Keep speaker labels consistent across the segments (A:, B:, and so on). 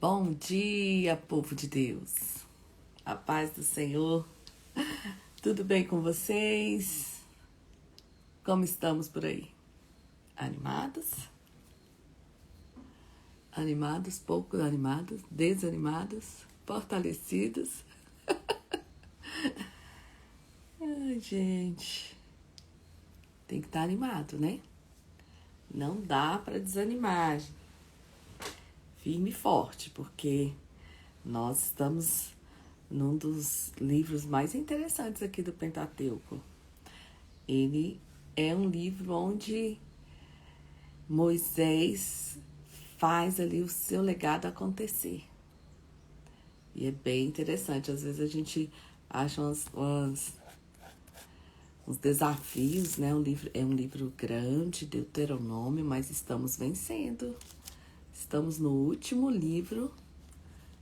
A: Bom dia, povo de Deus. A paz do Senhor. Tudo bem com vocês? Como estamos por aí? Animados? Animados, pouco animados, desanimados, fortalecidos? Ai, gente. Tem que estar animado, né? Não dá para desanimar. Firme e forte, porque nós estamos num dos livros mais interessantes aqui do Pentateuco. Ele é um livro onde Moisés faz ali o seu legado acontecer. E é bem interessante. Às vezes a gente acha uns desafios, né? É um livro grande, Deuteronômio, mas estamos vencendo. Estamos no último livro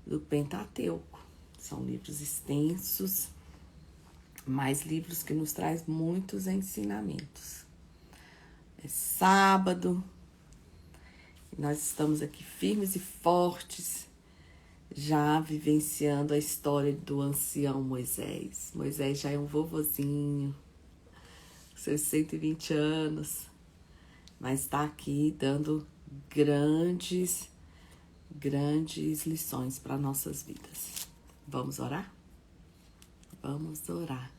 A: do Pentateuco. São livros extensos, mas livros que nos traz muitos ensinamentos. É sábado, e nós estamos aqui firmes e fortes, já vivenciando a história do ancião Moisés. Moisés já é um vovozinho, seus 120 anos, mas está aqui dando grandes lições para nossas vidas. Vamos orar? Vamos orar.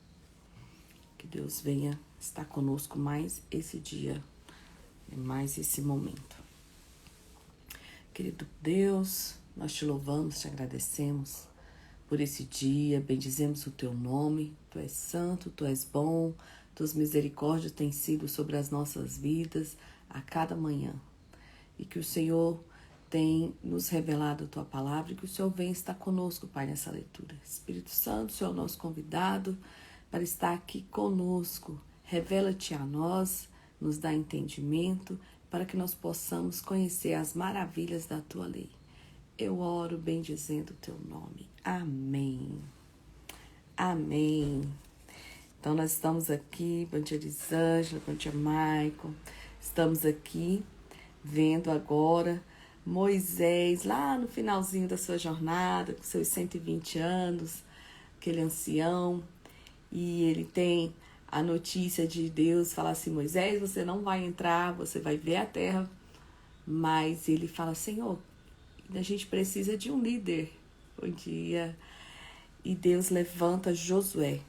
A: Que Deus venha estar conosco mais esse dia, mais esse momento. Querido Deus, nós te louvamos, te agradecemos por esse dia, bendizemos o teu nome. Tu és santo, tu és bom, tuas misericórdias têm sido sobre as nossas vidas a cada manhã. E que o Senhor tem nos revelado a tua palavra e que o Senhor venha estar conosco, Pai, nessa leitura. Espírito Santo, o Senhor é o nosso convidado para estar aqui conosco. Revela-te a nós, nos dá entendimento, para que nós possamos conhecer as maravilhas da tua lei. Eu oro bendizendo o teu nome. Amém. Amém. Então, nós estamos aqui, bom dia Elisângela, bom dia Maicon. Estamos aqui vendo agora Moisés, lá no finalzinho da sua jornada, com seus 120 anos, aquele ancião, e ele tem a notícia de Deus falar assim: Moisés, você não vai entrar, você vai ver a terra, mas ele fala: Senhor, a gente precisa de um líder. Bom dia. E Deus levanta Josué.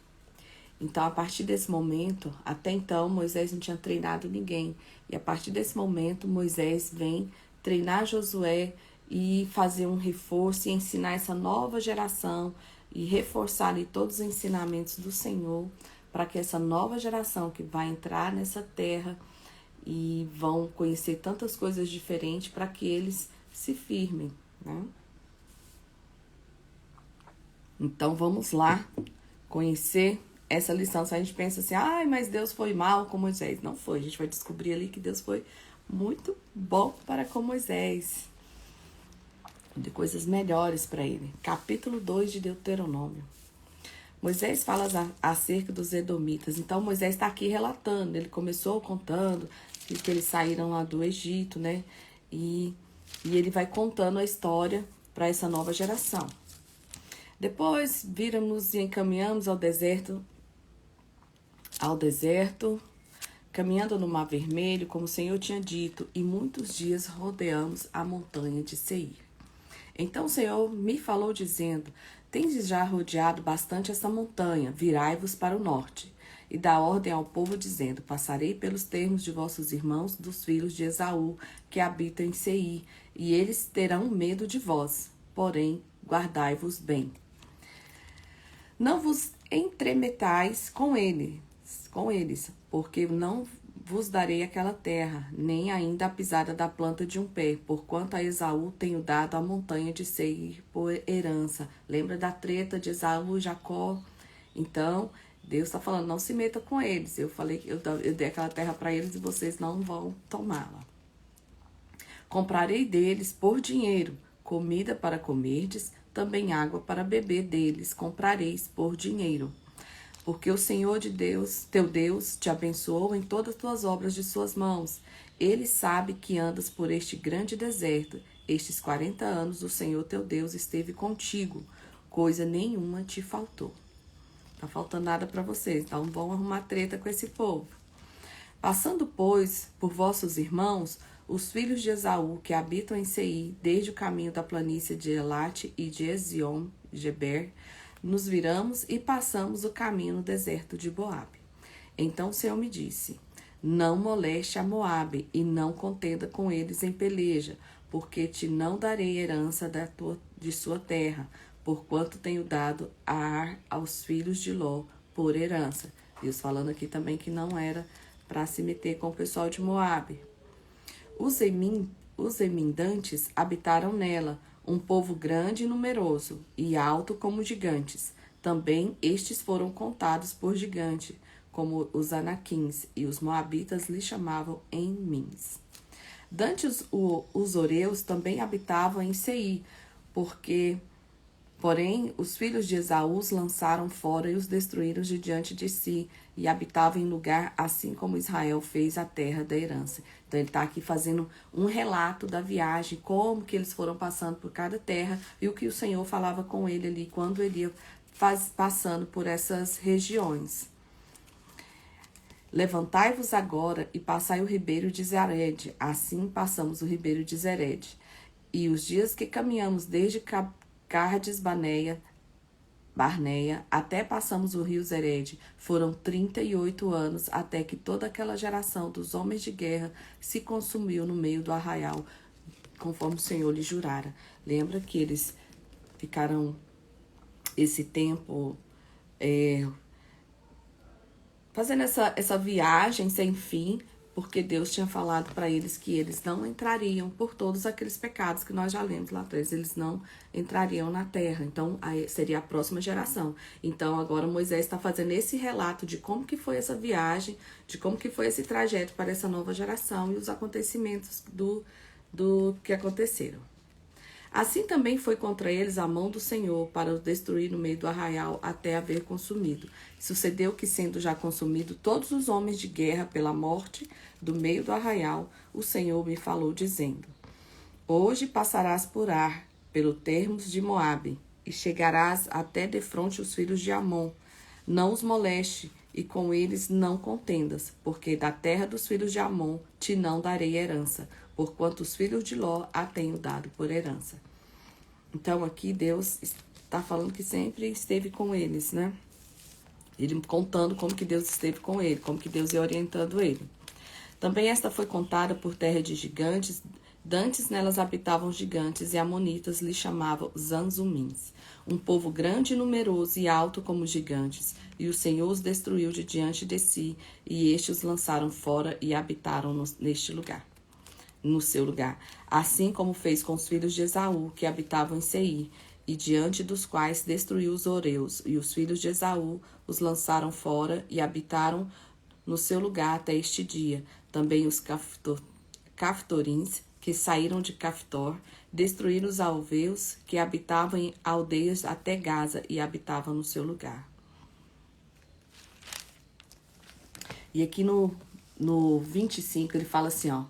A: Então, a partir desse momento, até então, Moisés não tinha treinado ninguém. E a partir desse momento, Moisés vem treinar Josué e fazer um reforço e ensinar essa nova geração e reforçar ali todos os ensinamentos do Senhor para que essa nova geração que vai entrar nessa terra e vão conhecer tantas coisas diferentes para que eles se firmem, né? Então, vamos lá conhecer essa lição. Se a gente pensa assim, ai, mas Deus foi mal com Moisés. Não foi, a gente vai descobrir ali que Deus foi muito bom para com Moisés. De coisas melhores para ele. Capítulo 2 de Deuteronômio. Moisés fala acerca dos edomitas. Então, Moisés está aqui relatando. Ele começou contando que eles saíram lá do Egito, né? E ele vai contando a história para essa nova geração. Depois, viramos e encaminhamos ao deserto, caminhando no Mar Vermelho, como o Senhor tinha dito, e muitos dias rodeamos a montanha de Seir. Então o Senhor me falou dizendo: tendes já rodeado bastante essa montanha, virai-vos para o norte. E dá ordem ao povo dizendo: passarei pelos termos de vossos irmãos, dos filhos de Esaú, que habitam em Seir, e eles terão medo de vós, porém guardai-vos bem. Não vos entremetais com eles, porque não vos darei aquela terra, nem ainda a pisada da planta de um pé, porquanto a Esaú tenho dado a montanha de Seir por herança. Lembra da treta de Esaú e Jacó? Então, Deus está falando, não se meta com eles. Eu falei que eu dei aquela terra para eles e vocês não vão tomá-la. Comprarei deles por dinheiro, comida para comerdes, também água para beber deles, comprareis por dinheiro. porque o Senhor de Deus, teu Deus, te abençoou em todas as tuas obras de suas mãos. Ele sabe que andas por este grande deserto. Estes 40 anos o Senhor teu Deus esteve contigo. Coisa nenhuma te faltou. Tá faltando nada para vocês, então vão arrumar treta com esse povo. Passando, pois, por vossos irmãos, os filhos de Esaú, que habitam em Seir, desde o caminho da planície de Elate e de Ezion-Geber, nos viramos e passamos o caminho no deserto de Moabe. Então o Senhor me disse: não moleste a Moabe e não contenda com eles em peleja, porque te não darei herança de sua terra, porquanto tenho dado a Ar aos filhos de Ló por herança. Deus falando aqui também que não era para se meter com o pessoal de Moabe. Os emindantes habitaram nela, um povo grande e numeroso, e alto como gigantes. Também estes foram contados por gigante, como os anaquins, e os moabitas lhe chamavam Emins. Dantes os oreus também habitavam em Seir, porém os filhos de Esaú os lançaram fora e os destruíram de diante de si, e habitavam em lugar assim como Israel fez a terra da herança. Então ele está aqui fazendo um relato da viagem, como que eles foram passando por cada terra e o que o Senhor falava com ele ali quando ele ia passando por essas regiões. Levantai-vos agora e passai o ribeiro de Zered. Assim passamos o ribeiro de Zered. E os dias que caminhamos desde Cardes Barneia até passamos o rio Zered, foram 38 anos, até que toda aquela geração dos homens de guerra se consumiu no meio do arraial, conforme o Senhor lhe jurara. Lembra que eles ficaram esse tempo fazendo essa viagem sem fim, porque Deus tinha falado para eles que eles não entrariam por todos aqueles pecados que nós já lemos lá atrás, eles não entrariam na terra. Então, aí seria a próxima geração. Então, agora Moisés está fazendo esse relato de como que foi essa viagem, de como que foi esse trajeto para essa nova geração e os acontecimentos do que aconteceram. Assim também foi contra eles a mão do Senhor para os destruir no meio do arraial até haver consumido. Sucedeu que, sendo já consumido todos os homens de guerra pela morte do meio do arraial, o Senhor me falou dizendo: hoje passarás por Ar, pelo termos de Moabe, e chegarás até defronte os filhos de Amon. Não os moleste, e com eles não contendas, porque da terra dos filhos de Amon te não darei herança, porquanto os filhos de Ló a tenho dado por herança. Então aqui Deus está falando que sempre esteve com eles, né? Ele contando como que Deus esteve com ele, como que Deus ia orientando ele. Também esta foi contada por terra de gigantes. Dantes nelas habitavam gigantes, e amonitas lhe chamavam Zanzumins, um povo grande e numeroso e alto como gigantes. E o Senhor os destruiu de diante de si, e estes os lançaram fora e habitaram neste lugar, no seu lugar. Assim como fez com os filhos de Esaú, que habitavam em Seir, e diante dos quais destruiu os oreus. E os filhos de Esaú os lançaram fora e habitaram no seu lugar até este dia. Também os Caftorins, que saíram de Caftor, destruíram os alveus que habitavam em aldeias até Gaza e habitavam no seu lugar. E aqui no 25 ele fala assim, ó.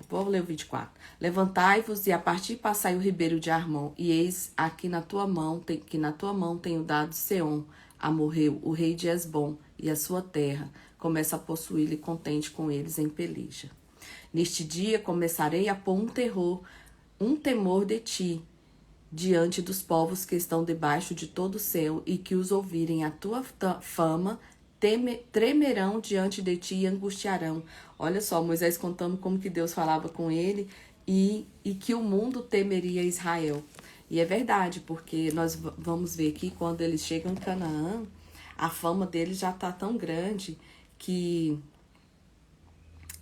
A: Vou ler o 24. Levantai-vos e a partir passai o ribeiro de Armon, e eis aqui na tua mão, tenho dado Seom, Amorreu, o rei de Esbom, e a sua terra. Começa a possuí-lo e contente com eles em peleja. Neste dia começarei a pôr um temor de ti, diante dos povos que estão debaixo de todo o céu, e que os ouvirem a tua fama, tremerão diante de ti e angustiarão. Olha só, Moisés contando como que Deus falava com ele e que o mundo temeria Israel. E é verdade, porque nós vamos ver aqui, quando eles chegam em Canaã, a fama deles já está tão grande que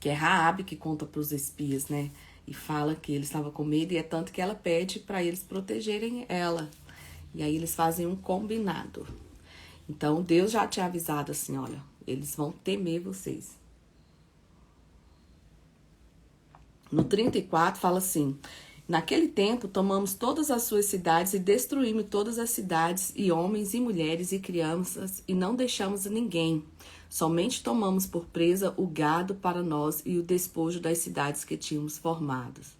A: é Raabe que conta para os espias, né? E fala que ele estava com medo, e é tanto que ela pede para eles protegerem ela. E aí eles fazem um combinado. Então Deus já tinha avisado assim, olha, eles vão temer vocês. No 34 fala assim: Naquele tempo, tomamos todas as suas cidades e destruímos todas as cidades, e homens e mulheres e crianças, e não deixamos ninguém. Somente tomamos por presa o gado para nós e o despojo das cidades que tínhamos formadas.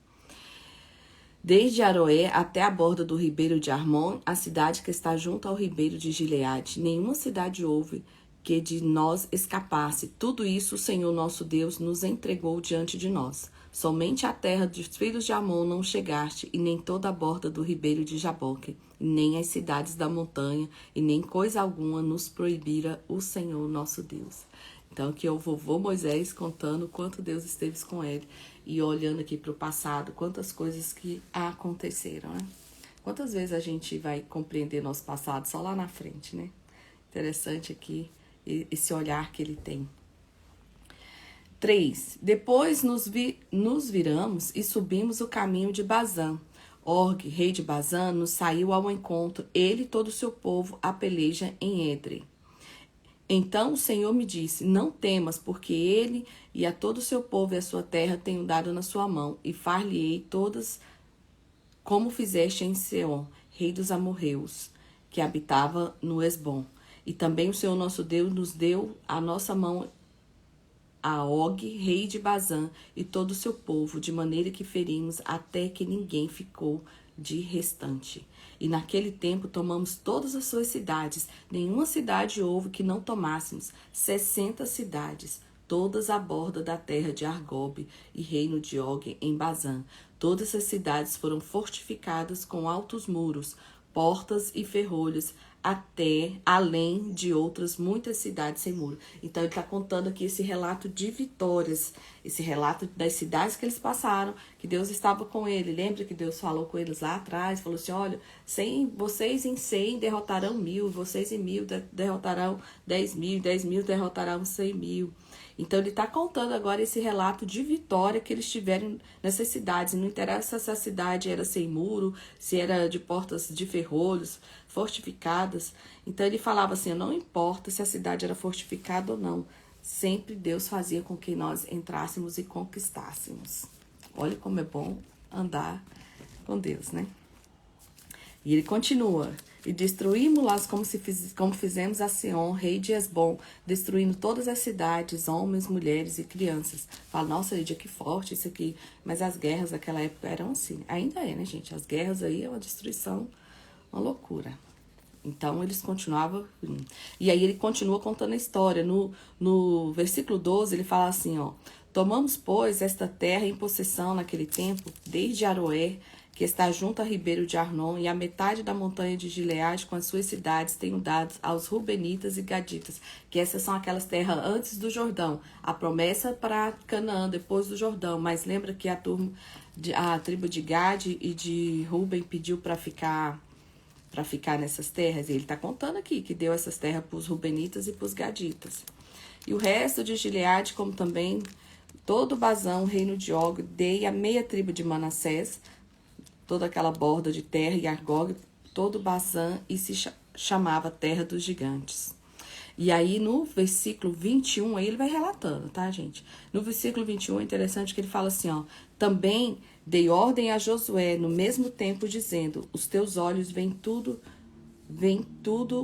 A: Desde Aroé até a borda do ribeiro de Armon, a cidade que está junto ao ribeiro de Gileade, nenhuma cidade houve que de nós escapasse. Tudo isso o Senhor nosso Deus nos entregou diante de nós. Somente a terra dos filhos de Amon não chegaste, e nem toda a borda do ribeiro de Jaboque, nem as cidades da montanha, e nem coisa alguma nos proibira o Senhor nosso Deus. Então aqui é o vovô Moisés contando quanto Deus esteve com ele, e olhando aqui para o passado, quantas coisas que aconteceram, né? Quantas vezes a gente vai compreender nosso passado só lá na frente, né? Interessante aqui esse olhar que ele tem. 3. Depois nos viramos e subimos o caminho de Bazã. Og, rei de Bazã, nos saiu ao encontro, ele e todo o seu povo a peleja em Edrei. Então o Senhor me disse, não temas, porque ele e a todo o seu povo e a sua terra tenho dado na sua mão, e far-lhe-ei todas como fizeste em Seom, rei dos amorreus, que habitava no Esbom. E também o Senhor nosso Deus nos deu a nossa mão a Og, rei de Bazã, e todo o seu povo, de maneira que ferimos até que ninguém ficou de restante. E naquele tempo tomamos todas as suas cidades, nenhuma cidade houve que não tomássemos, 60 cidades, todas à borda da terra de Argobe e reino de Og em Bazã. Todas as cidades foram fortificadas com altos muros, portas e ferrolhos, até além de outras muitas cidades sem muro. Então ele está contando aqui esse relato de vitórias, esse relato das cidades que eles passaram, que Deus estava com ele. Lembra que Deus falou com eles lá atrás, falou assim, olha, vocês em 100 derrotarão 1000, vocês em 1000 derrotarão 10.000, 10.000 derrotarão 100.000. Então ele está contando agora esse relato de vitória que eles tiveram nessas cidades. Não interessa se a cidade era sem muro, se era de portas de ferrolhos, fortificadas. Então ele falava assim, não importa se a cidade era fortificada ou não, sempre Deus fazia com que nós entrássemos e conquistássemos. Olha como é bom andar com Deus, né? E ele continua, e destruímos-las como fizemos a Seom, rei de Esbom, destruindo todas as cidades, homens, mulheres e crianças. Fala, nossa, Lídia, que forte isso aqui. Mas as guerras daquela época eram assim. Ainda é, né, gente? As guerras aí é uma destruição, uma loucura. Então, eles continuavam. E aí ele continua contando a história. No versículo 12, ele fala assim, ó. Tomamos, pois, esta terra em possessão naquele tempo, desde Aroé, que está junto ao ribeiro de Arnon, e a metade da montanha de Gileade com as suas cidades tenho dado aos Rubenitas e Gaditas, que essas são aquelas terras antes do Jordão. A promessa para Canaã, depois do Jordão. Mas lembra que a tribo de Gade e de Ruben pediu para ficar nessas terras? E ele está contando aqui que deu essas terras para os Rubenitas e para os Gaditas. E o resto de Gileade, como também todo Bazã, reino de Og, dei a meia tribo de Manassés, toda aquela borda de terra, e Argob, todo Bazã, e se chamava Terra dos Gigantes. E aí, no versículo 21, aí ele vai relatando, tá, gente? No versículo 21, é interessante que ele fala assim, ó. Também dei ordem a Josué, no mesmo tempo, dizendo, os teus olhos veem tudo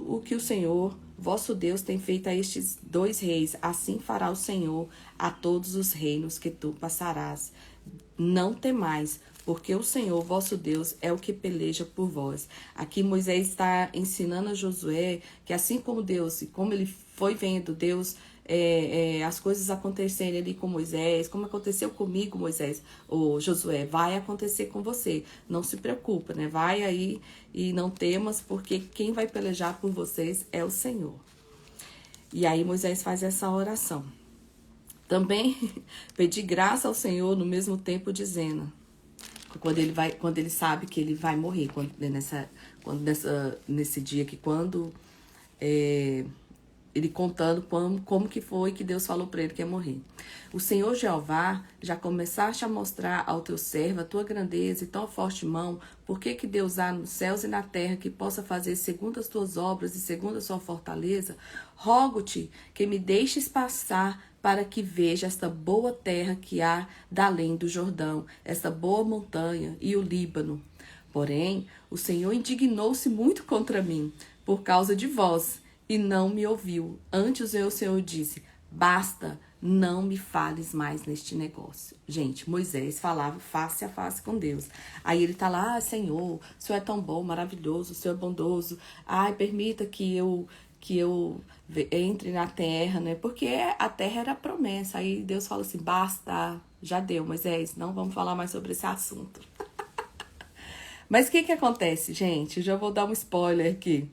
A: o que o Senhor, vosso Deus, tem feito a estes 2 reis. Assim fará o Senhor a todos os reinos que tu passarás. Não temais, porque o Senhor, vosso Deus, é o que peleja por vós. Aqui Moisés está ensinando a Josué que assim como Deus, e como ele foi vendo Deus, as coisas acontecerem ali com Moisés, como aconteceu comigo, Moisés, ou Josué, vai acontecer com você. Não se preocupa, né? Vai aí e não temas, porque quem vai pelejar por vocês é o Senhor. E aí Moisés faz essa oração. Também pedi graça ao Senhor no mesmo tempo, dizendo, quando ele sabe que ele vai morrer, nesse dia que quando Ele contando como que foi que Deus falou para ele que ia morrer. O Senhor Jeová, já começaste a mostrar ao teu servo a tua grandeza e tão forte mão, por que Deus há nos céus e na terra que possa fazer segundo as tuas obras e segundo a sua fortaleza? Rogo-te que me deixes passar para que veja esta boa terra que há da além do Jordão, esta boa montanha e o Líbano. Porém, o Senhor indignou-se muito contra mim, por causa de vós, e não me ouviu. Antes o Senhor disse, basta, não me fales mais neste negócio. Gente, Moisés falava face a face com Deus. Aí ele tá lá, Senhor, o Senhor é tão bom, maravilhoso, o Senhor é bondoso. Ai, permita que eu entre na terra, né? Porque a terra era a promessa. Aí Deus fala assim, basta, já deu, Moisés, não vamos falar mais sobre esse assunto. Mas o que acontece, gente? Eu já vou dar um spoiler aqui.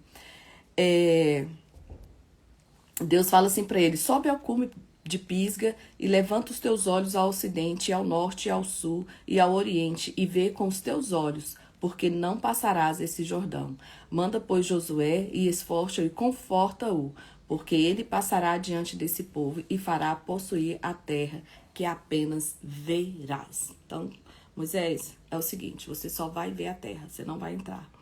A: Deus fala assim para ele, sobe ao cume de Pisga e levanta os teus olhos ao ocidente, ao norte, ao sul e ao oriente e vê com os teus olhos, porque não passarás esse Jordão. Manda, pois, Josué e esforça-o e conforta-o, porque ele passará diante desse povo e fará possuir a terra que apenas verás. Então, Moisés, é o seguinte, você só vai ver a terra, você não vai entrar.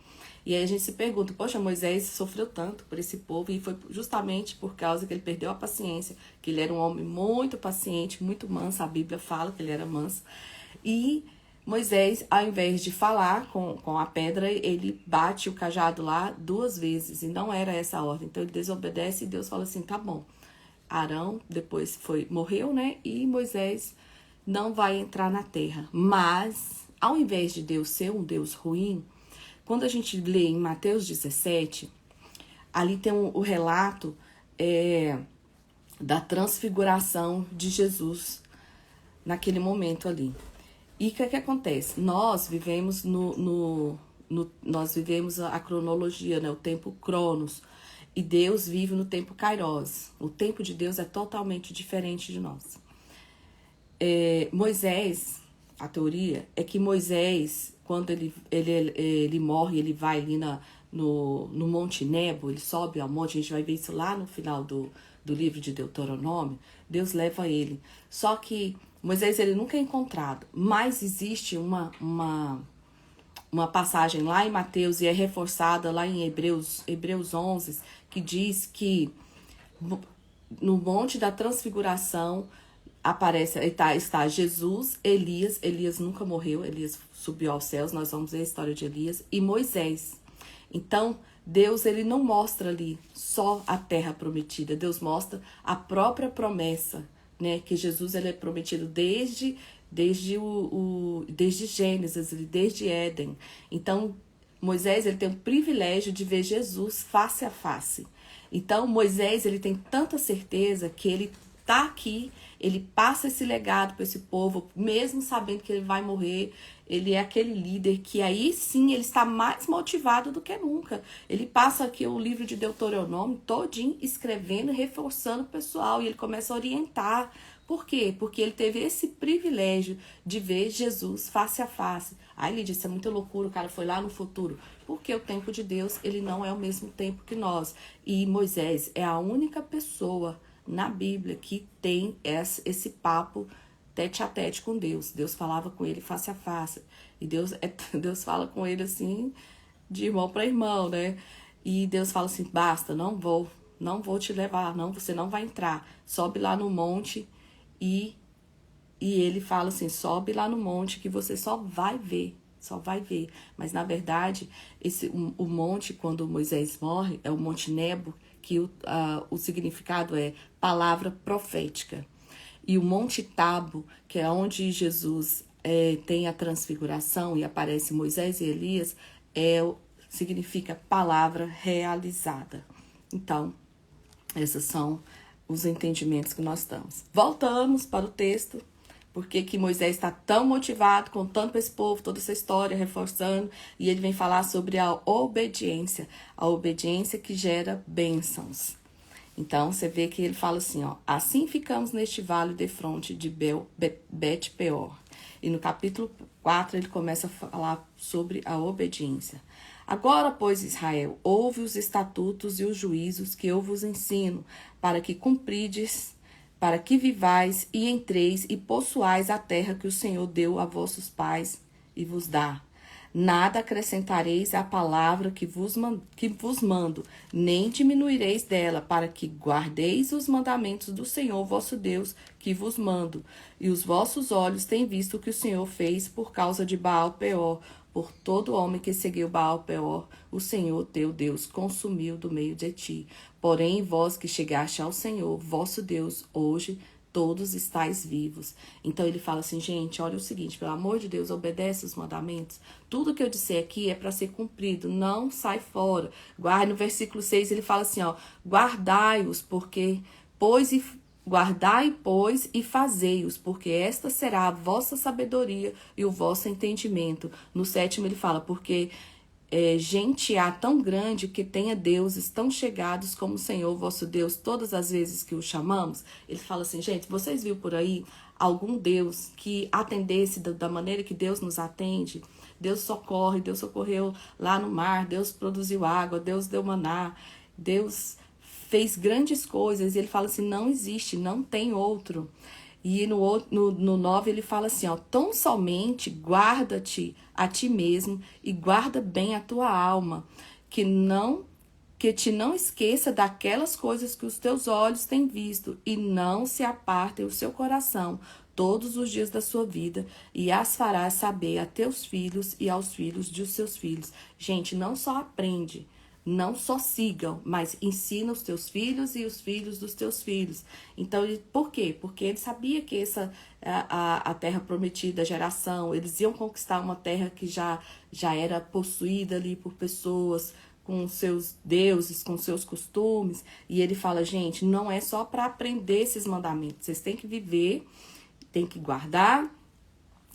A: E aí a gente se pergunta, poxa, Moisés sofreu tanto por esse povo e foi justamente por causa que ele perdeu a paciência, que ele era um homem muito paciente, muito manso, a Bíblia fala que ele era manso. E Moisés, ao invés de falar com a pedra, ele bate o cajado lá 2 vezes, e não era essa a ordem. Então ele desobedece e Deus fala assim, tá bom. Arão depois morreu, né? E Moisés não vai entrar na terra. Mas, ao invés de Deus ser um Deus ruim, quando a gente lê em Mateus 17, ali tem o relato da transfiguração de Jesus naquele momento ali. E o que acontece? Nós vivemos nós vivemos a cronologia, né? O tempo Cronos. E Deus vive no tempo Kairos. O tempo de Deus é totalmente diferente de nós. Moisés, a teoria é que Moisés, quando ele morre, ele vai ali no Monte Nebo, ele sobe ao monte, a gente vai ver isso lá no final do livro de Deuteronômio, Deus leva ele. Só que Moisés ele nunca é encontrado, mas existe uma passagem lá em Mateus e é reforçada lá em Hebreus 11, que diz que no Monte da Transfiguração está Jesus, Elias nunca morreu, Elias subiu aos céus, nós vamos ver a história de Elias, e Moisés. Então, Deus ele não mostra ali só a terra prometida, Deus mostra a própria promessa, né? Que Jesus ele é prometido desde Gênesis, desde Éden. Então, Moisés ele tem o privilégio de ver Jesus face a face. Então, Moisés ele tem tanta certeza que ele tá aqui, ele passa esse legado para esse povo, mesmo sabendo que ele vai morrer. Ele é aquele líder que aí sim ele está mais motivado do que nunca. Ele passa aqui o livro de Deuteronômio todinho escrevendo, reforçando o pessoal, e ele começa a orientar. Por quê? Porque ele teve esse privilégio de ver Jesus face a face. Aí ele disse, é muita loucura, o cara foi lá no futuro. Porque o tempo de Deus, ele não é o mesmo tempo que nós. E Moisés é a única pessoa na Bíblia que tem esse papo tete a tete com Deus. Deus falava com ele face a face. E Deus fala com ele assim, de irmão para irmão, né? E Deus fala assim, basta, não vou te levar, não, você não vai entrar. Sobe lá no monte e ele fala assim, sobe lá no monte que você só vai ver. Mas na verdade, o monte, quando Moisés morre, é o Monte Nebo, que o significado é palavra profética. E o Monte Tabo, que é onde Jesus tem a transfiguração e aparece Moisés e Elias, significa palavra realizada. Então, esses são os entendimentos que nós estamos. Voltamos para o texto. Por que Moisés está tão motivado, contando para esse povo toda essa história, reforçando, e ele vem falar sobre a obediência que gera bênçãos. Então, você vê que ele fala assim, ó, assim ficamos neste vale defronte de Bet-peor. E no capítulo 4, ele começa a falar sobre a obediência. Agora, pois, Israel, ouve os estatutos e os juízos que eu vos ensino, para que cumprides, para que vivais e entreis e possuais a terra que o Senhor deu a vossos pais e vos dá. Nada acrescentareis à palavra que vos mando, nem diminuireis dela, para que guardeis os mandamentos do Senhor vosso Deus, que vos mando. E os vossos olhos têm visto o que o Senhor fez por causa de Baal-Peor. Por todo homem que seguiu Baal-Peor, o Senhor teu Deus consumiu do meio de ti. Porém, vós que chegaste ao Senhor, vosso Deus, hoje todos estáis vivos. Então ele fala assim, gente, olha o seguinte, pelo amor de Deus, obedece os mandamentos. Tudo que eu disser aqui é para ser cumprido, não sai fora. Guarde no versículo 6, ele fala assim, ó, guardai-os, guardai, pois, e fazei-os, porque esta será a vossa sabedoria e o vosso entendimento. No 7º ele fala, porque gente há tão grande que tenha deuses tão chegados como o Senhor vosso Deus, todas as vezes que o chamamos. Ele fala assim, gente, vocês viram por aí algum Deus que atendesse da maneira que Deus nos atende? Deus socorre, Deus socorreu lá no mar, Deus produziu água, Deus deu maná, Deus fez grandes coisas. E ele fala assim, não existe, não tem outro. E no 9 ele fala assim, ó, tão somente guarda-te a ti mesmo e guarda bem a tua alma, que te não esqueça daquelas coisas que os teus olhos têm visto e não se apartem o seu coração todos os dias da sua vida, e as farás saber a teus filhos e aos filhos de seus filhos. Gente, não só aprende, não só sigam, mas ensina os teus filhos e os filhos dos teus filhos. Então, por quê? Porque ele sabia que a terra prometida, a geração, eles iam conquistar uma terra que já era possuída ali por pessoas com seus deuses, com seus costumes. E ele fala, gente, não é só para aprender esses mandamentos. Vocês têm que viver, têm que guardar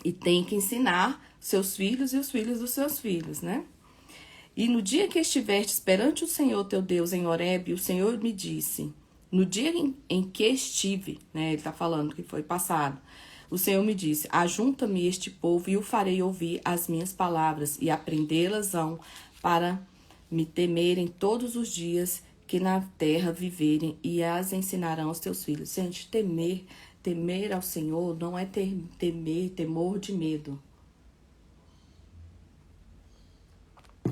A: e têm que ensinar seus filhos e os filhos dos seus filhos, né? E no dia que estiverdes perante o Senhor teu Deus em Horebe, o Senhor me disse, no dia em que estive, né, ele está falando que foi passado, o Senhor me disse, ajunta-me este povo e o farei ouvir as minhas palavras e aprendê-las-ão para me temerem todos os dias que na terra viverem e as ensinarão aos teus filhos. Gente, temer ao Senhor não é temor de medo.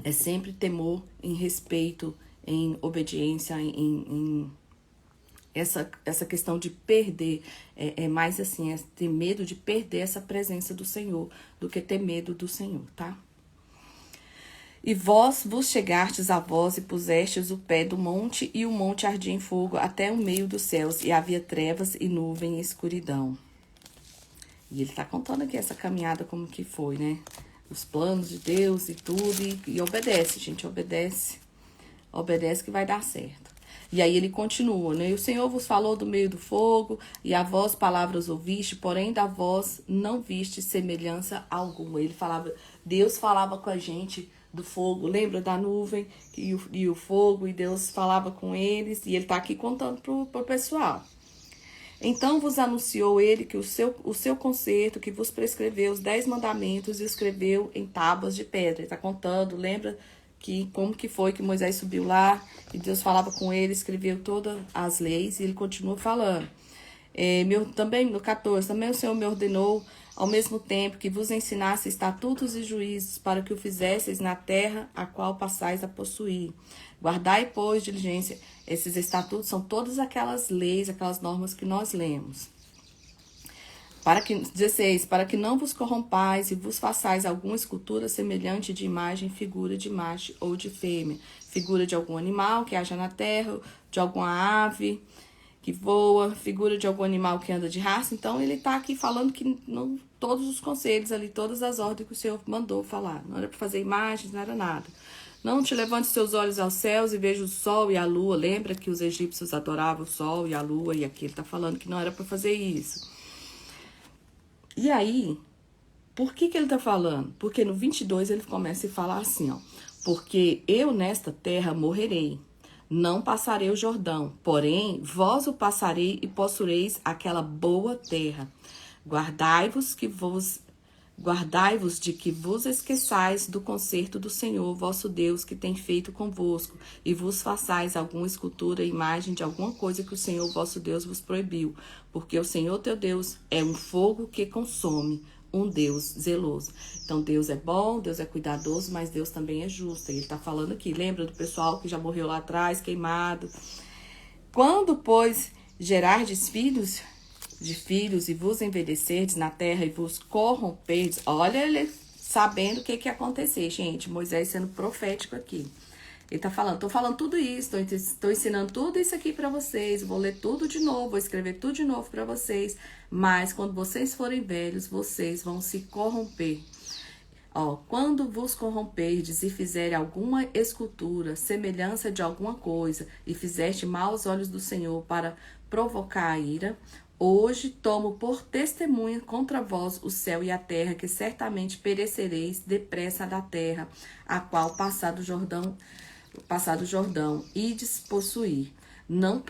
A: É sempre temor em respeito, em obediência, em essa questão de perder. É mais assim, é ter medo de perder essa presença do Senhor do que ter medo do Senhor, tá? E vós vos chegastes a vós e pusestes o pé do monte, e o monte ardia em fogo até o meio dos céus, e havia trevas e nuvem e escuridão. E ele tá contando aqui essa caminhada como que foi, né? Os planos de Deus e tudo, e obedece, gente, obedece que vai dar certo. E aí ele continua, né? E o Senhor vos falou do meio do fogo, e a vós palavras ouviste, porém da voz não viste semelhança alguma. Ele falava, Deus falava com a gente do fogo, lembra da nuvem e o fogo, e Deus falava com eles, e ele tá aqui contando pro pessoal. Então vos anunciou ele que o seu concerto, que vos prescreveu os 10 mandamentos e escreveu em tábuas de pedra. Ele está contando, lembra que como que foi que Moisés subiu lá e Deus falava com ele, escreveu todas as leis, e ele continua falando. Também no 14, também o Senhor me ordenou ao mesmo tempo que vos ensinasse estatutos e juízos para que o fizesseis na terra a qual passais a possuir. Guardai, pois, diligência. Esses estatutos são todas aquelas leis, aquelas normas que nós lemos. 16, para que não vos corrompais e vos façais alguma escultura semelhante de imagem, figura de macho ou de fêmea, figura de algum animal que haja na terra, de alguma ave que voa, figura de algum animal que anda de raça. Então, ele está aqui falando que não, todos os conselhos ali, todas as ordens que o Senhor mandou falar. Não era para fazer imagens, não era nada. Não te levante seus olhos aos céus e veja o sol e a lua. Lembra que os egípcios adoravam o sol e a lua, e aqui ele está falando que não era para fazer isso. E aí, por que ele está falando? Porque no 22 ele começa a falar assim, ó. Porque eu nesta terra morrerei, não passarei o Jordão, porém vós o passarei e possuireis aquela boa terra. Guardai-vos que vos Guardai-vos de que vos esqueçais do concerto do Senhor vosso Deus que tem feito convosco, e vos façais alguma escultura, imagem de alguma coisa que o Senhor vosso Deus vos proibiu, porque o Senhor teu Deus é um fogo que consome, um Deus zeloso. Então Deus é bom, Deus é cuidadoso, mas Deus também é justo. E ele está falando aqui, lembra do pessoal que já morreu lá atrás, queimado. Quando, pois, gerardes filhos e vos envelhecerdes na terra e vos corromperdes, olha ele sabendo o que ia acontecer, gente. Moisés sendo profético aqui. Ele tá falando, tô falando tudo isso, tô ensinando tudo isso aqui para vocês, vou ler tudo de novo, vou escrever tudo de novo para vocês, mas quando vocês forem velhos, vocês vão se corromper. Quando vos corromperdes e fizerem alguma escultura, semelhança de alguma coisa, e fizeste mal aos olhos do Senhor para provocar a ira, hoje tomo por testemunha contra vós o céu e a terra, que certamente perecereis depressa da terra, a qual passado o Jordão, ides possuir. Não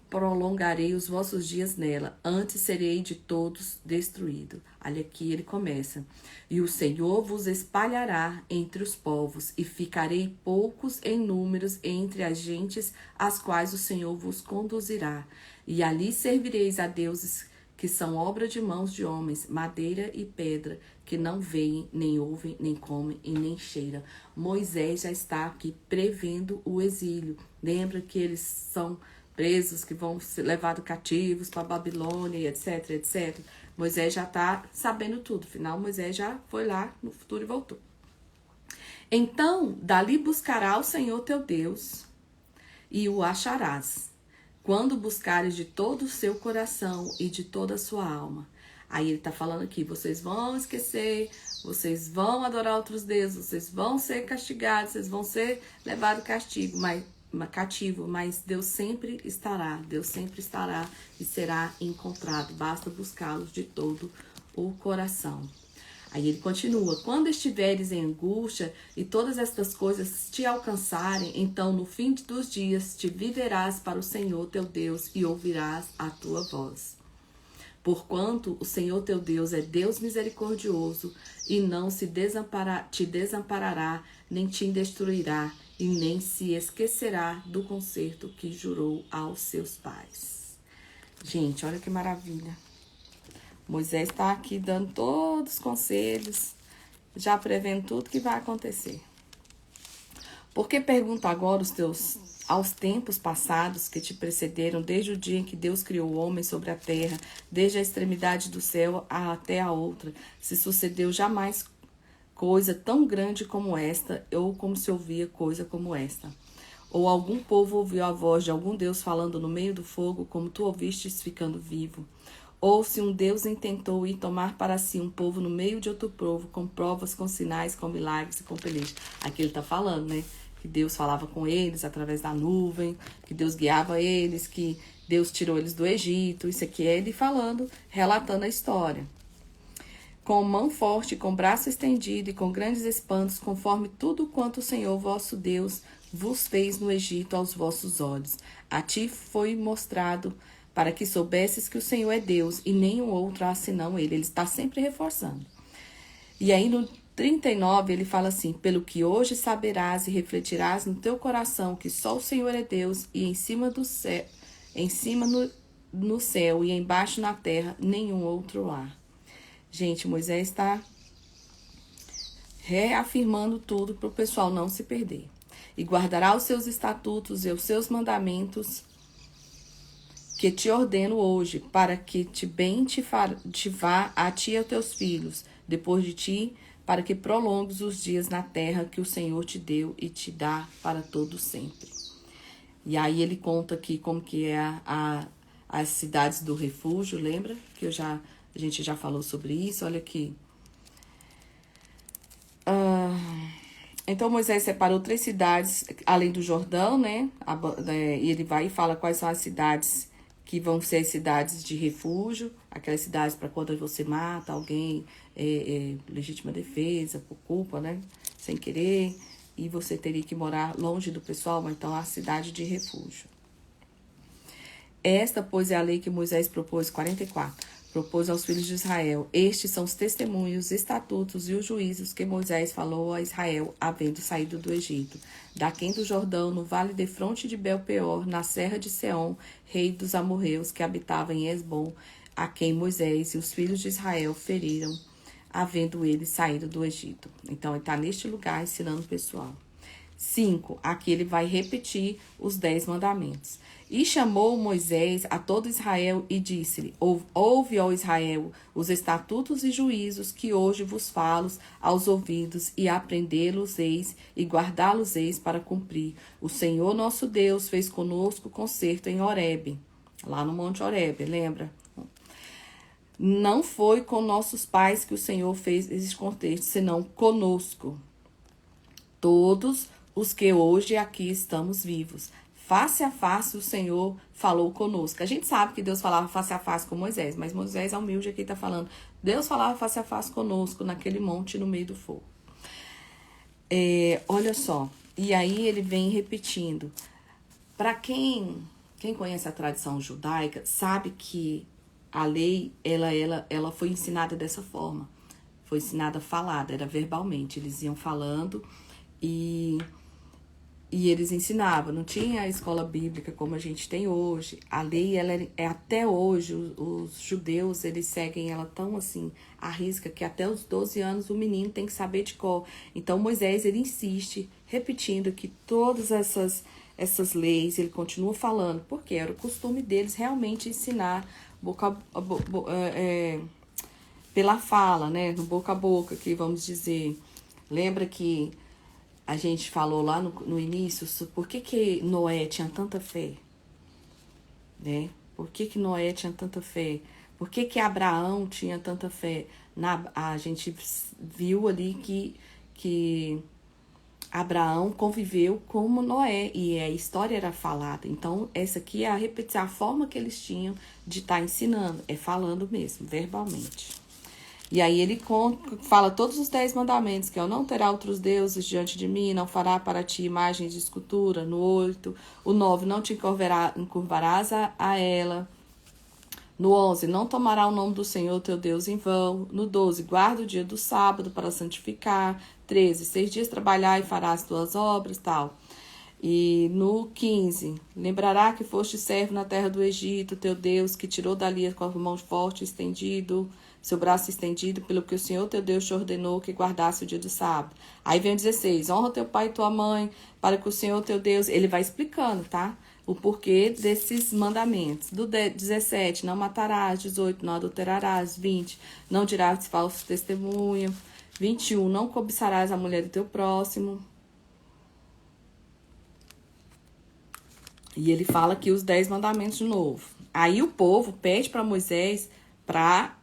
A: prolongarei os vossos dias nela, antes serei de todos destruído. Olha aqui ele começa. E o Senhor vos espalhará entre os povos, e ficarei poucos em números entre as gentes, as quais o Senhor vos conduzirá. E ali servireis a deuses que são obra de mãos de homens, madeira e pedra, que não veem, nem ouvem, nem comem e nem cheiram. Moisés já está aqui prevendo o exílio. Lembra que eles são presos, que vão ser levados cativos para a Babilônia, etc, etc. Moisés já está sabendo tudo. Afinal, Moisés já foi lá no futuro e voltou. Então, dali buscará o Senhor teu Deus e o acharás, quando buscares de todo o seu coração e de toda a sua alma. Aí ele está falando aqui, vocês vão esquecer, vocês vão adorar outros deuses, vocês vão ser castigados, vocês vão ser levados cativo, mas Deus sempre estará e será encontrado. Basta buscá-los de todo o coração. Aí ele continua, quando estiveres em angústia e todas estas coisas te alcançarem, então no fim dos dias te viverás para o Senhor teu Deus e ouvirás a tua voz. Porquanto o Senhor teu Deus é Deus misericordioso e não te desamparará, nem te destruirá, e nem se esquecerá do concerto que jurou aos seus pais. Gente, olha que maravilha. Moisés está aqui dando todos os conselhos, já prevendo tudo que vai acontecer. Porque pergunta agora aos tempos passados que te precederam, desde o dia em que Deus criou o homem sobre a terra, desde a extremidade do céu até a outra, se sucedeu jamais coisa tão grande como esta, ou como se ouvia coisa como esta. Ou algum povo ouviu a voz de algum Deus falando no meio do fogo, como tu ouvistes ficando vivo. Ou se um Deus intentou ir tomar para si um povo no meio de outro povo, com provas, com sinais, com milagres e com pelejas. Aqui ele está falando, né? Que Deus falava com eles através da nuvem, que Deus guiava eles, que Deus tirou eles do Egito. Isso aqui é ele falando, relatando a história. Com mão forte, com braço estendido e com grandes espantos, conforme tudo quanto o Senhor vosso Deus vos fez no Egito aos vossos olhos. A ti foi mostrado para que soubesses que o Senhor é Deus e nenhum outro há senão ele. Ele está sempre reforçando. E aí no 39 ele fala assim, pelo que hoje saberás e refletirás no teu coração que só o Senhor é Deus e em cima do céu, no céu e embaixo na terra, nenhum outro há. Gente, Moisés está reafirmando tudo para o pessoal não se perder. E guardará os seus estatutos e os seus mandamentos que te ordeno hoje, para que te vá a ti e aos teus filhos, depois de ti, para que prolongues os dias na terra que o Senhor te deu e te dá para todo sempre. E aí ele conta aqui como que é as cidades do refúgio, lembra? Que a gente já falou sobre isso, olha aqui. Então Moisés separou 3 cidades, além do Jordão, né? E ele vai e fala quais são as cidades que vão ser as cidades de refúgio, aquelas cidades para quando você mata alguém, legítima defesa, por culpa, né? Sem querer, e você teria que morar longe do pessoal, mas então a cidade de refúgio. Esta, pois, é a lei que Moisés propôs, 44. propôs aos filhos de Israel: estes são os testemunhos, os estatutos e os juízos que Moisés falou a Israel, havendo saído do Egito, daquém do Jordão, no vale defronte de Belpeor, na serra de Seom, rei dos amorreus, que habitava em Esbom, a quem Moisés e os filhos de Israel feriram, havendo eles saído do Egito. Então, ele está neste lugar ensinando o pessoal. 5. Aqui ele vai repetir os 10 mandamentos. E chamou Moisés a todo Israel e disse-lhe: ouve, ó Israel, os estatutos e juízos que hoje vos falo aos ouvidos, e aprendê-los-eis e guardá-los-eis para cumprir. O Senhor nosso Deus fez conosco concerto em Horebe, lá no Monte Horebe, lembra? Não foi com nossos pais que o Senhor fez esses contextos, senão conosco. Todos os que hoje aqui estamos vivos. Face a face o Senhor falou conosco. A gente sabe que Deus falava face a face com Moisés, mas Moisés é humilde aqui, está falando. Deus falava face a face conosco naquele monte no meio do fogo. Olha só, e aí ele vem repetindo. Para quem conhece a tradição judaica, sabe que a lei, ela foi ensinada dessa forma. Foi ensinada falada, era verbalmente. Eles iam falando e eles ensinavam. Não tinha a escola bíblica como a gente tem hoje. A lei, ela é até hoje, os judeus, eles seguem ela tão assim, à risca, que até os 12 anos o menino tem que saber de cor. Então, Moisés, ele insiste, repetindo que todas essas leis, ele continua falando, porque era o costume deles realmente ensinar pela fala, né? No boca a boca, que vamos dizer. Lembra que a gente falou lá no início, por que Noé tinha tanta fé? Né? Por que Noé tinha tanta fé? Por que Abraão tinha tanta fé? A gente viu ali que Abraão conviveu com Noé e a história era falada. Então, essa aqui é a forma que eles tinham de estar ensinando. É falando mesmo, verbalmente. E aí ele fala todos os 10 mandamentos, que é: não terá outros deuses diante de mim, não fará para ti imagens de escultura. No 8, o 9, não te encurvarás a ela. No 11, não tomará o nome do Senhor teu Deus em vão. No 12, guarda o dia do sábado para santificar. 13, 6 dias trabalhar e farás tuas obras, tal. E no 15, lembrará que foste servo na terra do Egito, teu Deus, que tirou dali com a mão forte estendido, seu braço estendido, pelo que o Senhor teu Deus te ordenou que guardasse o dia do sábado. Aí vem o 16, honra teu pai e tua mãe, para que o Senhor teu Deus... Ele vai explicando, tá? O porquê desses mandamentos. Do 17, não matarás. 18, não adulterarás. 20, não dirás falso testemunho. 21, não cobiçarás a mulher do teu próximo. E ele fala aqui os 10 mandamentos de novo. Aí o povo pede para Moisés para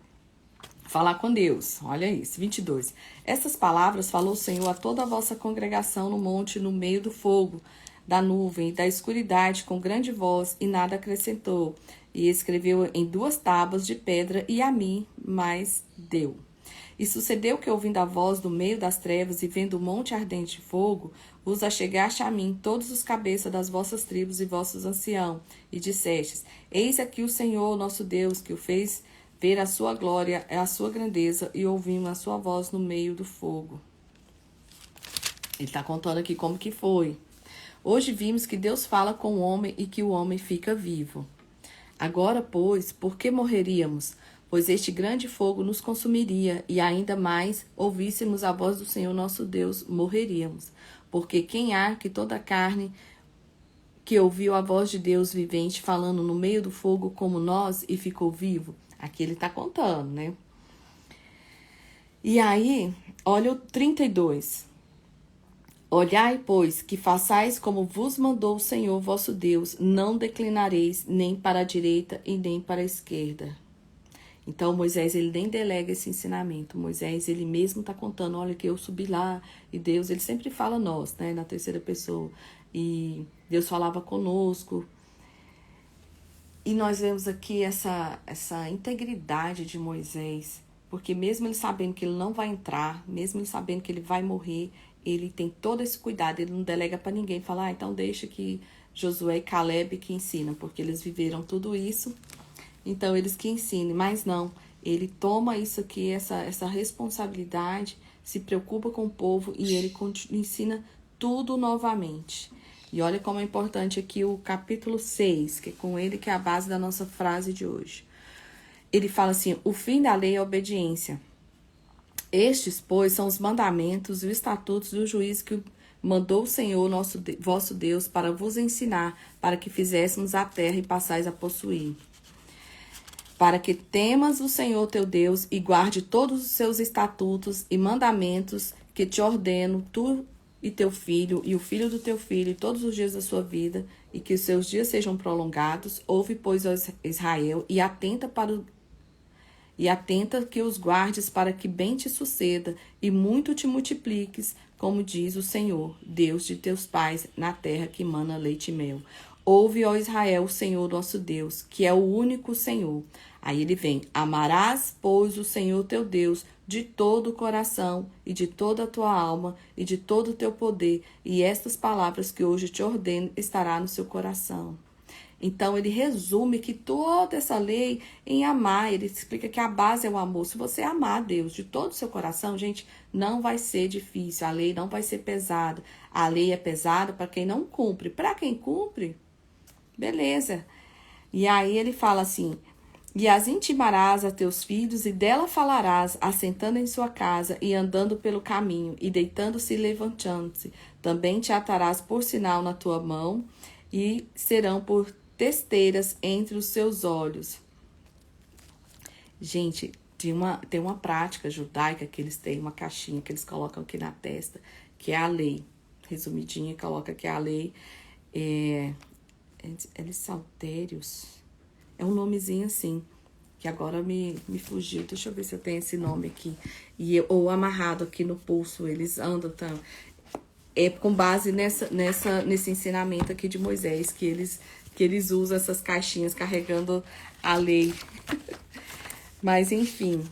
A: falar com Deus. Olha isso, 22. Essas palavras falou o Senhor a toda a vossa congregação no monte, no meio do fogo, da nuvem e da escuridade, com grande voz, e nada acrescentou. E escreveu em 2 tábuas de pedra, e a mim mais deu. E sucedeu que, ouvindo a voz do meio das trevas e vendo o monte ardente de fogo, vos achegaste a mim todos os cabeças das vossas tribos e vossos anciãos, e dissestes: eis aqui o Senhor, nosso Deus, que o fez ver a sua glória, a sua grandeza, e ouvimos a sua voz no meio do fogo. Ele está contando aqui como que foi. Hoje vimos que Deus fala com o homem e que o homem fica vivo. Agora, pois, por que morreríamos? Pois este grande fogo nos consumiria, e ainda mais, ouvíssemos a voz do Senhor nosso Deus, morreríamos. Porque quem há que toda a carne que ouviu a voz de Deus vivente falando no meio do fogo como nós e ficou vivo? Aqui ele está contando, né? E aí, olha o 32. Olhai, pois, que façais como vos mandou o Senhor vosso Deus, não declinareis nem para a direita e nem para a esquerda. Então, Moisés, ele nem delega esse ensinamento. Moisés, ele mesmo está contando, olha que eu subi lá, e Deus, ele sempre fala nós, né, na terceira pessoa. E Deus falava conosco. E nós vemos aqui essa integridade de Moisés, porque mesmo ele sabendo que ele não vai entrar, mesmo ele sabendo que ele vai morrer, ele tem todo esse cuidado, ele não delega para ninguém, fala, então deixa que Josué e Caleb que ensinam, porque eles viveram tudo isso. Então, eles que ensinem, mas não. Ele toma isso aqui, essa responsabilidade, se preocupa com o povo e ele ensina tudo novamente. E olha como é importante aqui o capítulo 6, que é com ele que é a base da nossa frase de hoje. Ele fala assim, o fim da lei é a obediência. Estes, pois, são os mandamentos e os estatutos do juízo que mandou o Senhor, vosso Deus, para vos ensinar, para que fizéssemos a terra e passais a possuir. Para que temas o Senhor teu Deus e guarde todos os seus estatutos e mandamentos que te ordeno, tu e teu filho, e o filho do teu filho, todos os dias da sua vida, e que os seus dias sejam prolongados. Ouve, pois, ó Israel, e atenta que os guardes para que bem te suceda e muito te multipliques, como diz o Senhor, Deus de teus pais, na terra que mana leite e mel. Ouve, ó Israel, o Senhor nosso Deus, que é o único Senhor. Aí ele vem, amarás, pois, o Senhor teu Deus de todo o coração e de toda a tua alma e de todo o teu poder, e estas palavras que hoje te ordeno estará no seu coração. Então, ele resume que toda essa lei em amar, ele explica que a base é o amor. Se você amar a Deus de todo o seu coração, gente, não vai ser difícil, a lei não vai ser pesada. A lei é pesada para quem não cumpre. Para quem cumpre, beleza. E aí ele fala assim, e as intimarás a teus filhos, e dela falarás, assentando em sua casa, e andando pelo caminho, e deitando-se e levantando-se. Também te atarás por sinal na tua mão, e serão por testeiras entre os seus olhos. Gente, tem uma prática judaica que eles têm, uma caixinha que eles colocam aqui na testa, que é a lei. Resumidinha, coloca aqui a lei. Eles saltérios. É um nomezinho assim, que agora me fugiu. Deixa eu ver se eu tenho esse nome aqui. Ou amarrado aqui no pulso, eles andam também. É com base nesse ensinamento aqui de Moisés, que eles usam essas caixinhas carregando a lei. Mas, enfim,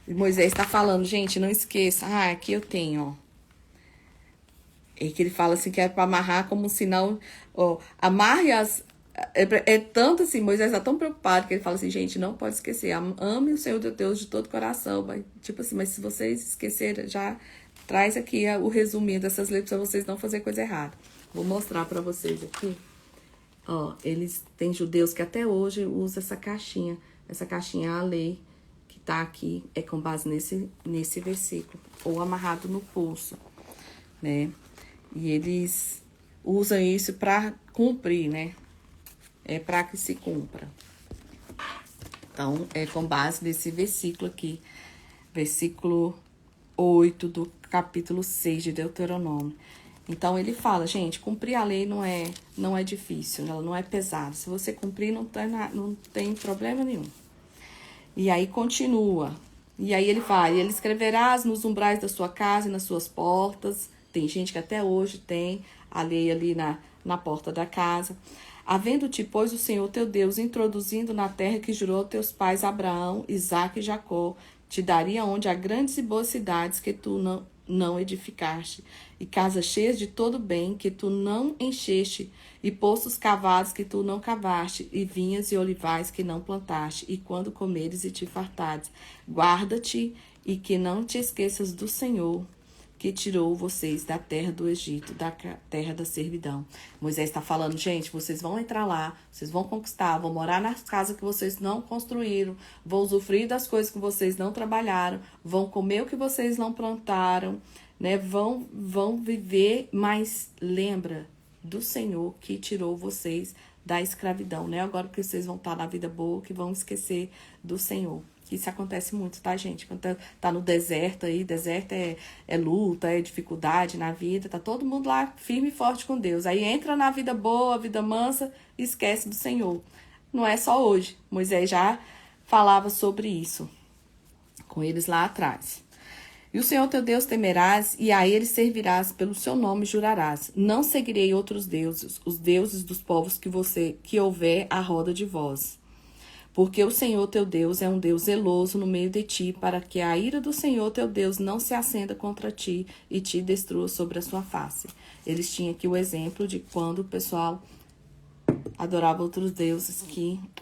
A: Moisés está falando, gente, não esqueça. Ah, aqui eu tenho, ó. É que ele fala assim, que é para amarrar como um sinal, ó, amarre as... É tanto assim, Moisés está tão preocupado que ele fala assim, gente, não pode esquecer, ame o Senhor teu Deus de todo o coração. Mas, tipo assim, mas se vocês esquecerem, já traz aqui o resuminho dessas leis para vocês não fazer coisa errada. Vou mostrar para vocês aqui. Ó, eles têm judeus que até hoje usam essa caixinha. Essa caixinha é a lei que tá aqui, é com base nesse versículo, ou amarrado no pulso, né? E eles usam isso para cumprir, né? É para que se cumpra. Então, é com base nesse versículo aqui, versículo 8 do capítulo 6 de Deuteronômio. Então, ele fala, gente, cumprir a lei não é difícil, ela não é pesada. Se você cumprir, não tem problema nenhum. E aí, continua. E aí, ele fala, e ele escreverás nos umbrais da sua casa e nas suas portas. Tem gente que até hoje tem a lei ali na porta da casa. Havendo-te, pois, o Senhor teu Deus introduzindo na terra que jurou aos teus pais Abraão, Isaque e Jacó, te daria onde há grandes e boas cidades que tu não edificaste, e casas cheias de todo bem que tu não encheste, e poços cavados que tu não cavaste, e vinhas e olivais que não plantaste, e quando comeres e te fartares, guarda-te e que não te esqueças do Senhor, que tirou vocês da terra do Egito, da terra da servidão. Moisés está falando, gente, vocês vão entrar lá, vocês vão conquistar, vão morar nas casas que vocês não construíram, vão usufruir das coisas que vocês não trabalharam, vão comer o que vocês não plantaram, né? Vão viver, mas lembra do Senhor que tirou vocês da escravidão, né? Agora que vocês vão estar na vida boa, que vão esquecer do Senhor. Isso acontece muito, tá, gente? Quando tá no deserto aí, deserto é luta, é dificuldade na vida, tá todo mundo lá firme e forte com Deus. Aí entra na vida boa, vida mansa, e esquece do Senhor. Não é só hoje. Moisés já falava sobre isso com eles lá atrás. E o Senhor teu Deus temerás, e a ele servirás, pelo seu nome jurarás. Não seguirei outros deuses, os deuses dos povos que houver à roda de vós. Porque o Senhor teu Deus é um Deus zeloso no meio de ti, para que a ira do Senhor teu Deus não se acenda contra ti e te destrua sobre a sua face. Eles tinham aqui o exemplo de quando o pessoal adorava outros deuses,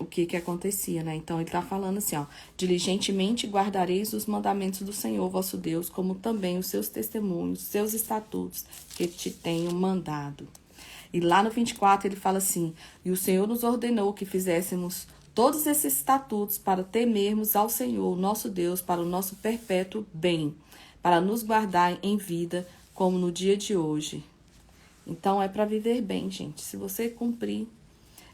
A: o que acontecia, né? Então ele tá falando assim, ó, diligentemente guardareis os mandamentos do Senhor vosso Deus, como também os seus testemunhos, seus estatutos que te tenho mandado. E lá no 24 ele fala assim, e o Senhor nos ordenou que fizéssemos todos esses estatutos para temermos ao Senhor, nosso Deus, para o nosso perpétuo bem, para nos guardar em vida, como no dia de hoje. Então é para viver bem, gente. Se você cumprir,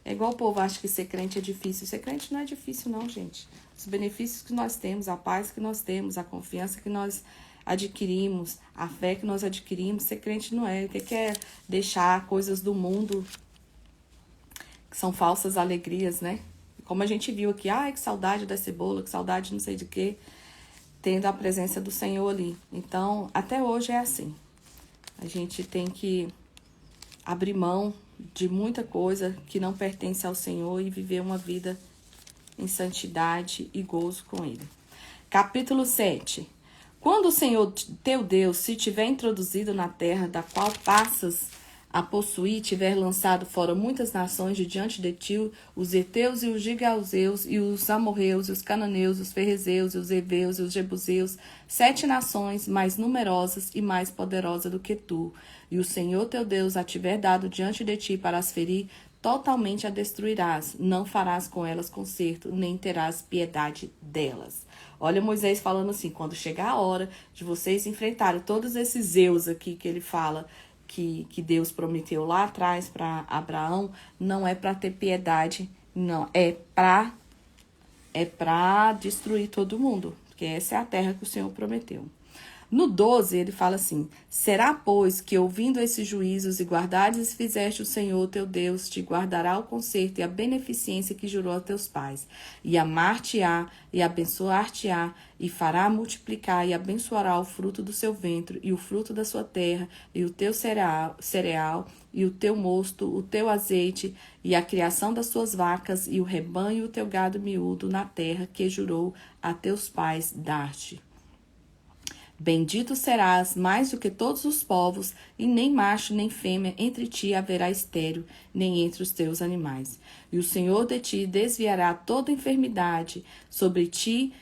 A: é igual o povo acha que ser crente é difícil. Ser crente não é difícil não, gente. Os benefícios que nós temos, a paz que nós temos, a confiança que nós adquirimos, a fé que nós adquirimos, ser crente não é. O que é deixar coisas do mundo que são falsas alegrias, né? Como a gente viu aqui, ai, que saudade da cebola, que saudade não sei de quê, tendo a presença do Senhor ali. Então, até hoje é assim. A gente tem que abrir mão de muita coisa que não pertence ao Senhor e viver uma vida em santidade e gozo com Ele. Capítulo 7. Quando o Senhor teu Deus se tiver introduzido na terra da qual passas a possuir, tiver lançado fora muitas nações de diante de ti, os heteus e os gigazeus, e os amorreus, e os cananeus, os ferrezeus, e os heveus, e os jebuseus, 7 nações mais numerosas e mais poderosas do que tu, e o Senhor teu Deus a tiver dado diante de ti para as ferir, totalmente a destruirás, não farás com elas conserto, nem terás piedade delas. Olha Moisés falando assim, quando chegar a hora de vocês enfrentarem todos esses zeus aqui que ele fala, que Deus prometeu lá atrás para Abraão, não é para ter piedade, não, é para destruir todo mundo, porque essa é a terra que o Senhor prometeu. No 12, ele fala assim, será, pois, que ouvindo esses juízos e guardares e fizeste o Senhor teu Deus, te guardará o conserto e a beneficência que jurou a teus pais, e amar-te-á, e abençoar-te-á, e fará multiplicar e abençoará o fruto do seu ventre, e o fruto da sua terra, e o teu cereal, e o teu mosto, o teu azeite, e a criação das suas vacas, e o rebanho e o teu gado miúdo na terra que jurou a teus pais dar-te. Bendito serás mais do que todos os povos, e nem macho nem fêmea entre ti haverá estéril, nem entre os teus animais. E o Senhor de ti desviará toda enfermidade, sobre ti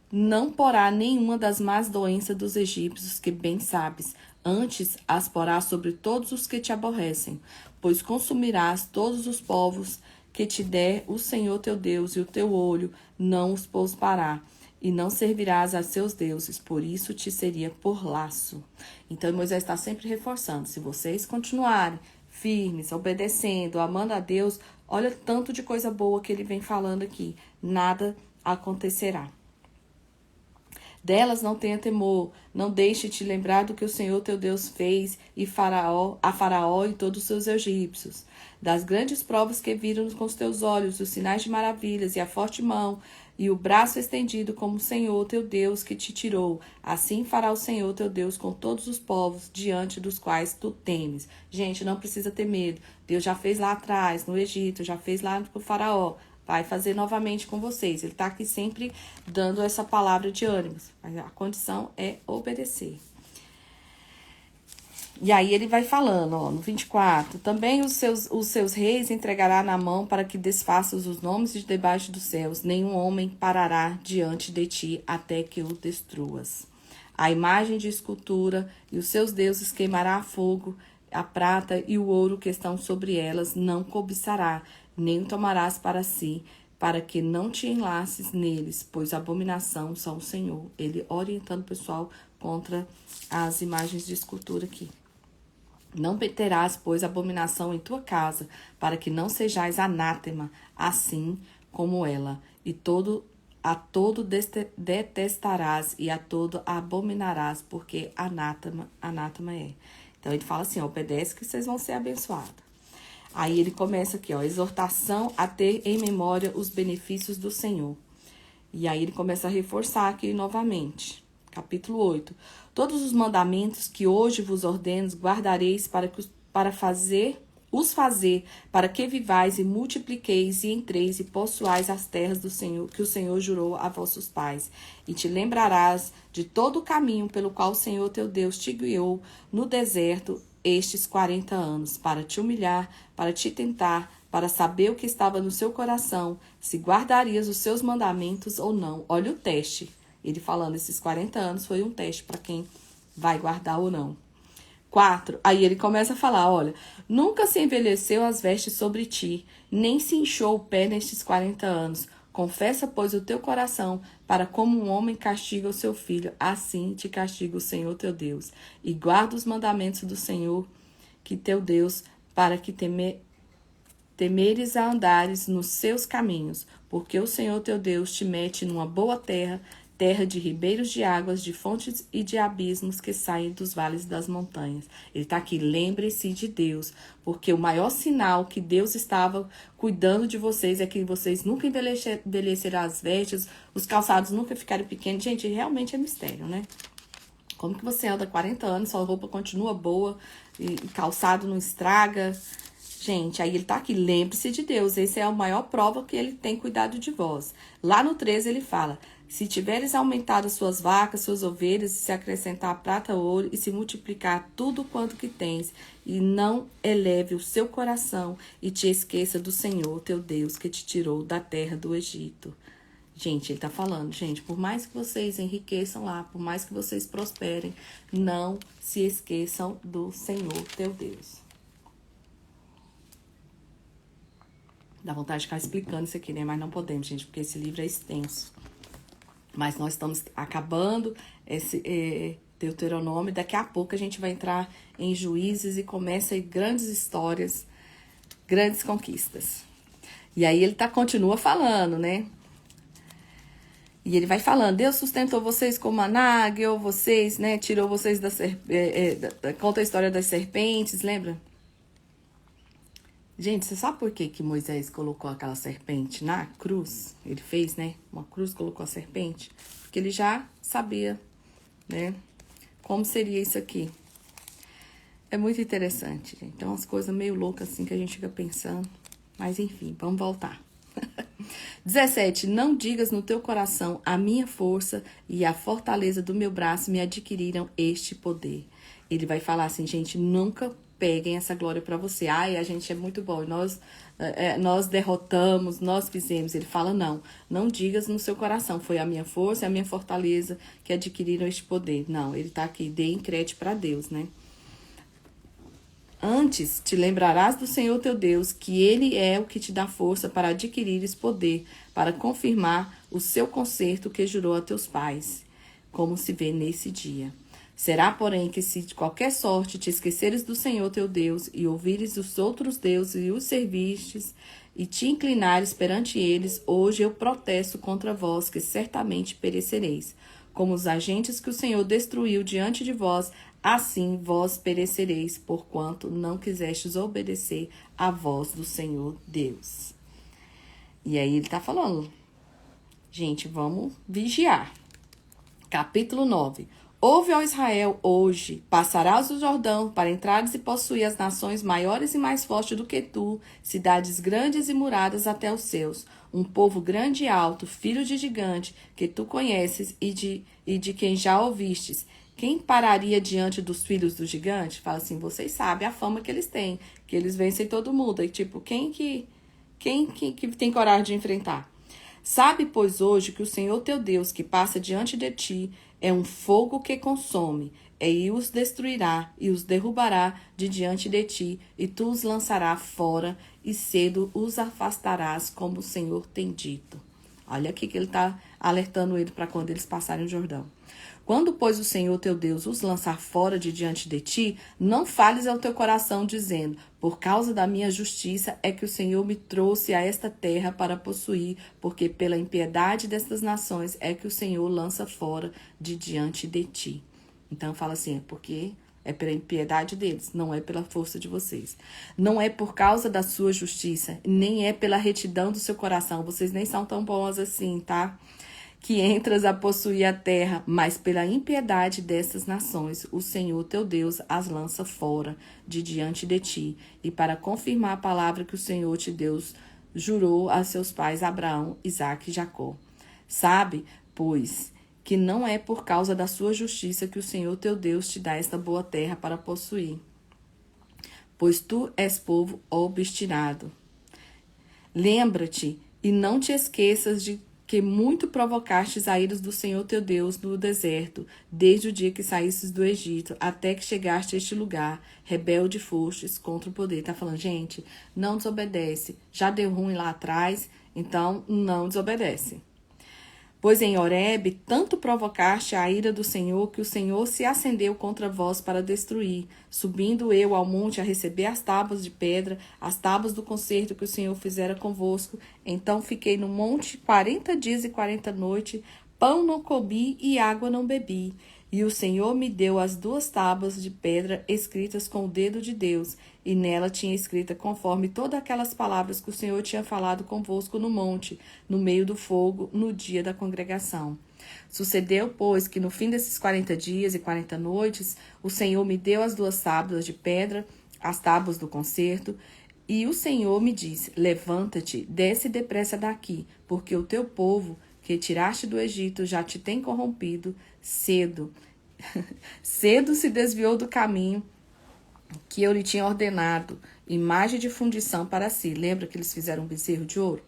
A: não porá nenhuma das más doenças dos egípcios, que bem sabes, antes as porá sobre todos os que te aborrecem, pois consumirás todos os povos que te der o Senhor teu Deus, e o teu olho não os pousará. E não servirás a seus deuses, por isso te seria por laço. Então Moisés está sempre reforçando, se vocês continuarem firmes, obedecendo, amando a Deus, olha tanto de coisa boa que ele vem falando aqui, nada acontecerá. Delas não tenha temor, não deixe te lembrar do que o Senhor teu Deus fez a Faraó e todos os seus egípcios, das grandes provas que viram com os teus olhos, os sinais de maravilhas e a forte mão, e o braço estendido como o Senhor teu Deus que te tirou. Assim fará o Senhor teu Deus com todos os povos diante dos quais tu temes. Gente, não precisa ter medo. Deus já fez lá atrás, no Egito, já fez lá com o Faraó. Vai fazer novamente com vocês. Ele está aqui sempre dando essa palavra de ânimo. Mas a condição é obedecer. E aí ele vai falando, ó, no 24. Também os seus reis entregará na mão para que desfaças os nomes de debaixo dos céus. Nenhum homem parará diante de ti até que o destruas. A imagem de escultura e os seus deuses queimará a fogo. A prata e o ouro que estão sobre elas não cobiçará, nem tomarás para si, para que não te enlaces neles, pois abominação são o Senhor. Ele orientando o pessoal contra as imagens de escultura aqui. Não terás, pois, abominação em tua casa, para que não sejais anátema, assim como ela. E a todo detestarás, e a todo abominarás, porque anátema é. Então, ele fala assim, ó, obedece que vocês vão ser abençoados. Aí ele começa aqui, ó, exortação a ter em memória os benefícios do Senhor. E aí ele começa a reforçar aqui novamente. Capítulo 8. Todos os mandamentos que hoje vos ordeno guardareis para fazer, para que vivais e multipliqueis e entreis e possuais as terras do Senhor, que o Senhor jurou a vossos pais. E te lembrarás de todo o caminho pelo qual o Senhor teu Deus te guiou no deserto estes 40 anos, para te humilhar, para te tentar, para saber o que estava no seu coração, se guardarias os seus mandamentos ou não. Olha o teste. Ele falando, esses 40 anos foi um teste para quem vai guardar ou não. 4. Aí ele começa a falar, olha, nunca se envelheceu as vestes sobre ti, nem se inchou o pé nestes 40 anos. Confessa, pois, o teu coração, para como um homem castiga o seu filho, assim te castiga o Senhor teu Deus. E guarda os mandamentos do Senhor, que teu Deus, para que temeres a andares nos seus caminhos, porque o Senhor teu Deus te mete numa boa terra, terra de ribeiros de águas, de fontes e de abismos que saem dos vales das montanhas. Ele está aqui, lembre-se de Deus, porque o maior sinal que Deus estava cuidando de vocês é que vocês nunca envelhecerão as vestes, os calçados nunca ficarem pequenos. Gente, realmente é mistério, né? Como que você anda 40 anos, sua roupa continua boa, e calçado não estraga? Gente, aí ele tá aqui, lembre-se de Deus, essa é a maior prova que ele tem cuidado de vós. Lá no 13 ele fala, se tiveres aumentado as suas vacas, suas ovelhas, e se acrescentar prata, ouro, e se multiplicar tudo quanto que tens, e não eleve o seu coração, e te esqueça do Senhor, teu Deus, que te tirou da terra do Egito. Gente, ele tá falando, gente, por mais que vocês enriqueçam lá, por mais que vocês prosperem, não se esqueçam do Senhor, teu Deus. Dá vontade de ficar explicando isso aqui, né? Mas não podemos, gente, porque esse livro é extenso. Mas nós estamos acabando esse Deuteronômio. Daqui a pouco a gente vai entrar em Juízes e começa aí grandes histórias, grandes conquistas. E aí ele continua falando, né? E ele vai falando, Deus sustentou vocês com maná, guiou vocês, né? Tirou vocês conta a história das serpentes, lembra? Gente, você sabe por que Moisés colocou aquela serpente na cruz? Ele fez, né? Uma cruz, colocou a serpente. Porque ele já sabia, né? Como seria isso aqui. É muito interessante, gente. Tem umas coisas meio loucas assim que a gente fica pensando. Mas enfim, vamos voltar. 17. Não digas no teu coração, a minha força e a fortaleza do meu braço me adquiriram este poder. Ele vai falar assim, gente, nunca peguem essa glória para você. Ai, a gente é muito bom, nós derrotamos, nós fizemos. Ele fala, não digas no seu coração, foi a minha força e a minha fortaleza que adquiriram este poder. Não, ele tá aqui, dê crédito para Deus, né? Antes te lembrarás do Senhor teu Deus, que Ele é o que te dá força para adquirir esse poder, para confirmar o seu concerto que jurou a teus pais, como se vê nesse dia. Será, porém, que se de qualquer sorte te esqueceres do Senhor teu Deus, e ouvires os outros deuses e os servistes, e te inclinares perante eles, hoje eu protesto contra vós, que certamente perecereis. Como os agentes que o Senhor destruiu diante de vós, assim vós perecereis, porquanto não quisestes obedecer à voz do Senhor Deus. E aí ele tá falando, gente, vamos vigiar. Capítulo 9. Ouve, ó Israel, hoje, passarás o Jordão para entrares e possuir as nações maiores e mais fortes do que tu, cidades grandes e muradas até os seus, um povo grande e alto, filho de gigante, que tu conheces e de quem já ouvistes. Quem pararia diante dos filhos do gigante? Fala assim, vocês sabem a fama que eles têm, que eles vencem todo mundo. E tipo, quem que tem coragem de enfrentar? Sabe, pois, hoje que o Senhor teu Deus, que passa diante de ti, é um fogo que consome, e os destruirá, e os derrubará de diante de ti, e tu os lançarás fora, e cedo os afastarás, como o Senhor tem dito. Olha aqui que ele está alertando ele para quando eles passarem o Jordão. Quando, pois, o Senhor teu Deus os lançar fora de diante de ti, não fales ao teu coração, dizendo, por causa da minha justiça é que o Senhor me trouxe a esta terra para possuir, porque pela impiedade destas nações é que o Senhor lança fora de diante de ti. Então, fala assim, porque é pela impiedade deles, não é pela força de vocês. Não é por causa da sua justiça, nem é pela retidão do seu coração. Vocês nem são tão bons assim, tá? Que entras a possuir a terra, mas pela impiedade dessas nações, o Senhor teu Deus as lança fora de diante de ti, e para confirmar a palavra que o Senhor te Deus jurou a seus pais Abraão, Isaque e Jacó. Sabe, pois, que não é por causa da sua justiça que o Senhor teu Deus te dá esta boa terra para possuir, pois tu és povo obstinado. Lembra-te e não te esqueças de que muito provocastes a ira do Senhor teu Deus no deserto, desde o dia que saístes do Egito, até que chegaste a este lugar, rebelde fostes contra o poder. Tá falando, gente, não desobedece. Já deu ruim lá atrás, então não desobedece. Pois em Horebe tanto provocaste a ira do Senhor, que o Senhor se acendeu contra vós para destruir. Subindo eu ao monte a receber as tábuas de pedra, as tábuas do concerto que o Senhor fizera convosco. Então fiquei no monte 40 dias e 40 noites, pão não comi e água não bebi. E o Senhor me deu as 2 tábuas de pedra escritas com o dedo de Deus, e nela tinha escrita conforme todas aquelas palavras que o Senhor tinha falado convosco no monte, no meio do fogo, no dia da congregação. Sucedeu, pois, que no fim desses 40 dias e 40 noites, o Senhor me deu as 2 tábuas de pedra, as tábuas do concerto, e o Senhor me disse: levanta-te, desce depressa daqui, porque o teu povo que tiraste do Egito já te tem corrompido cedo. Cedo se desviou do caminho que eu lhe tinha ordenado, imagem de fundição para si. Lembra que eles fizeram um bezerro de ouro?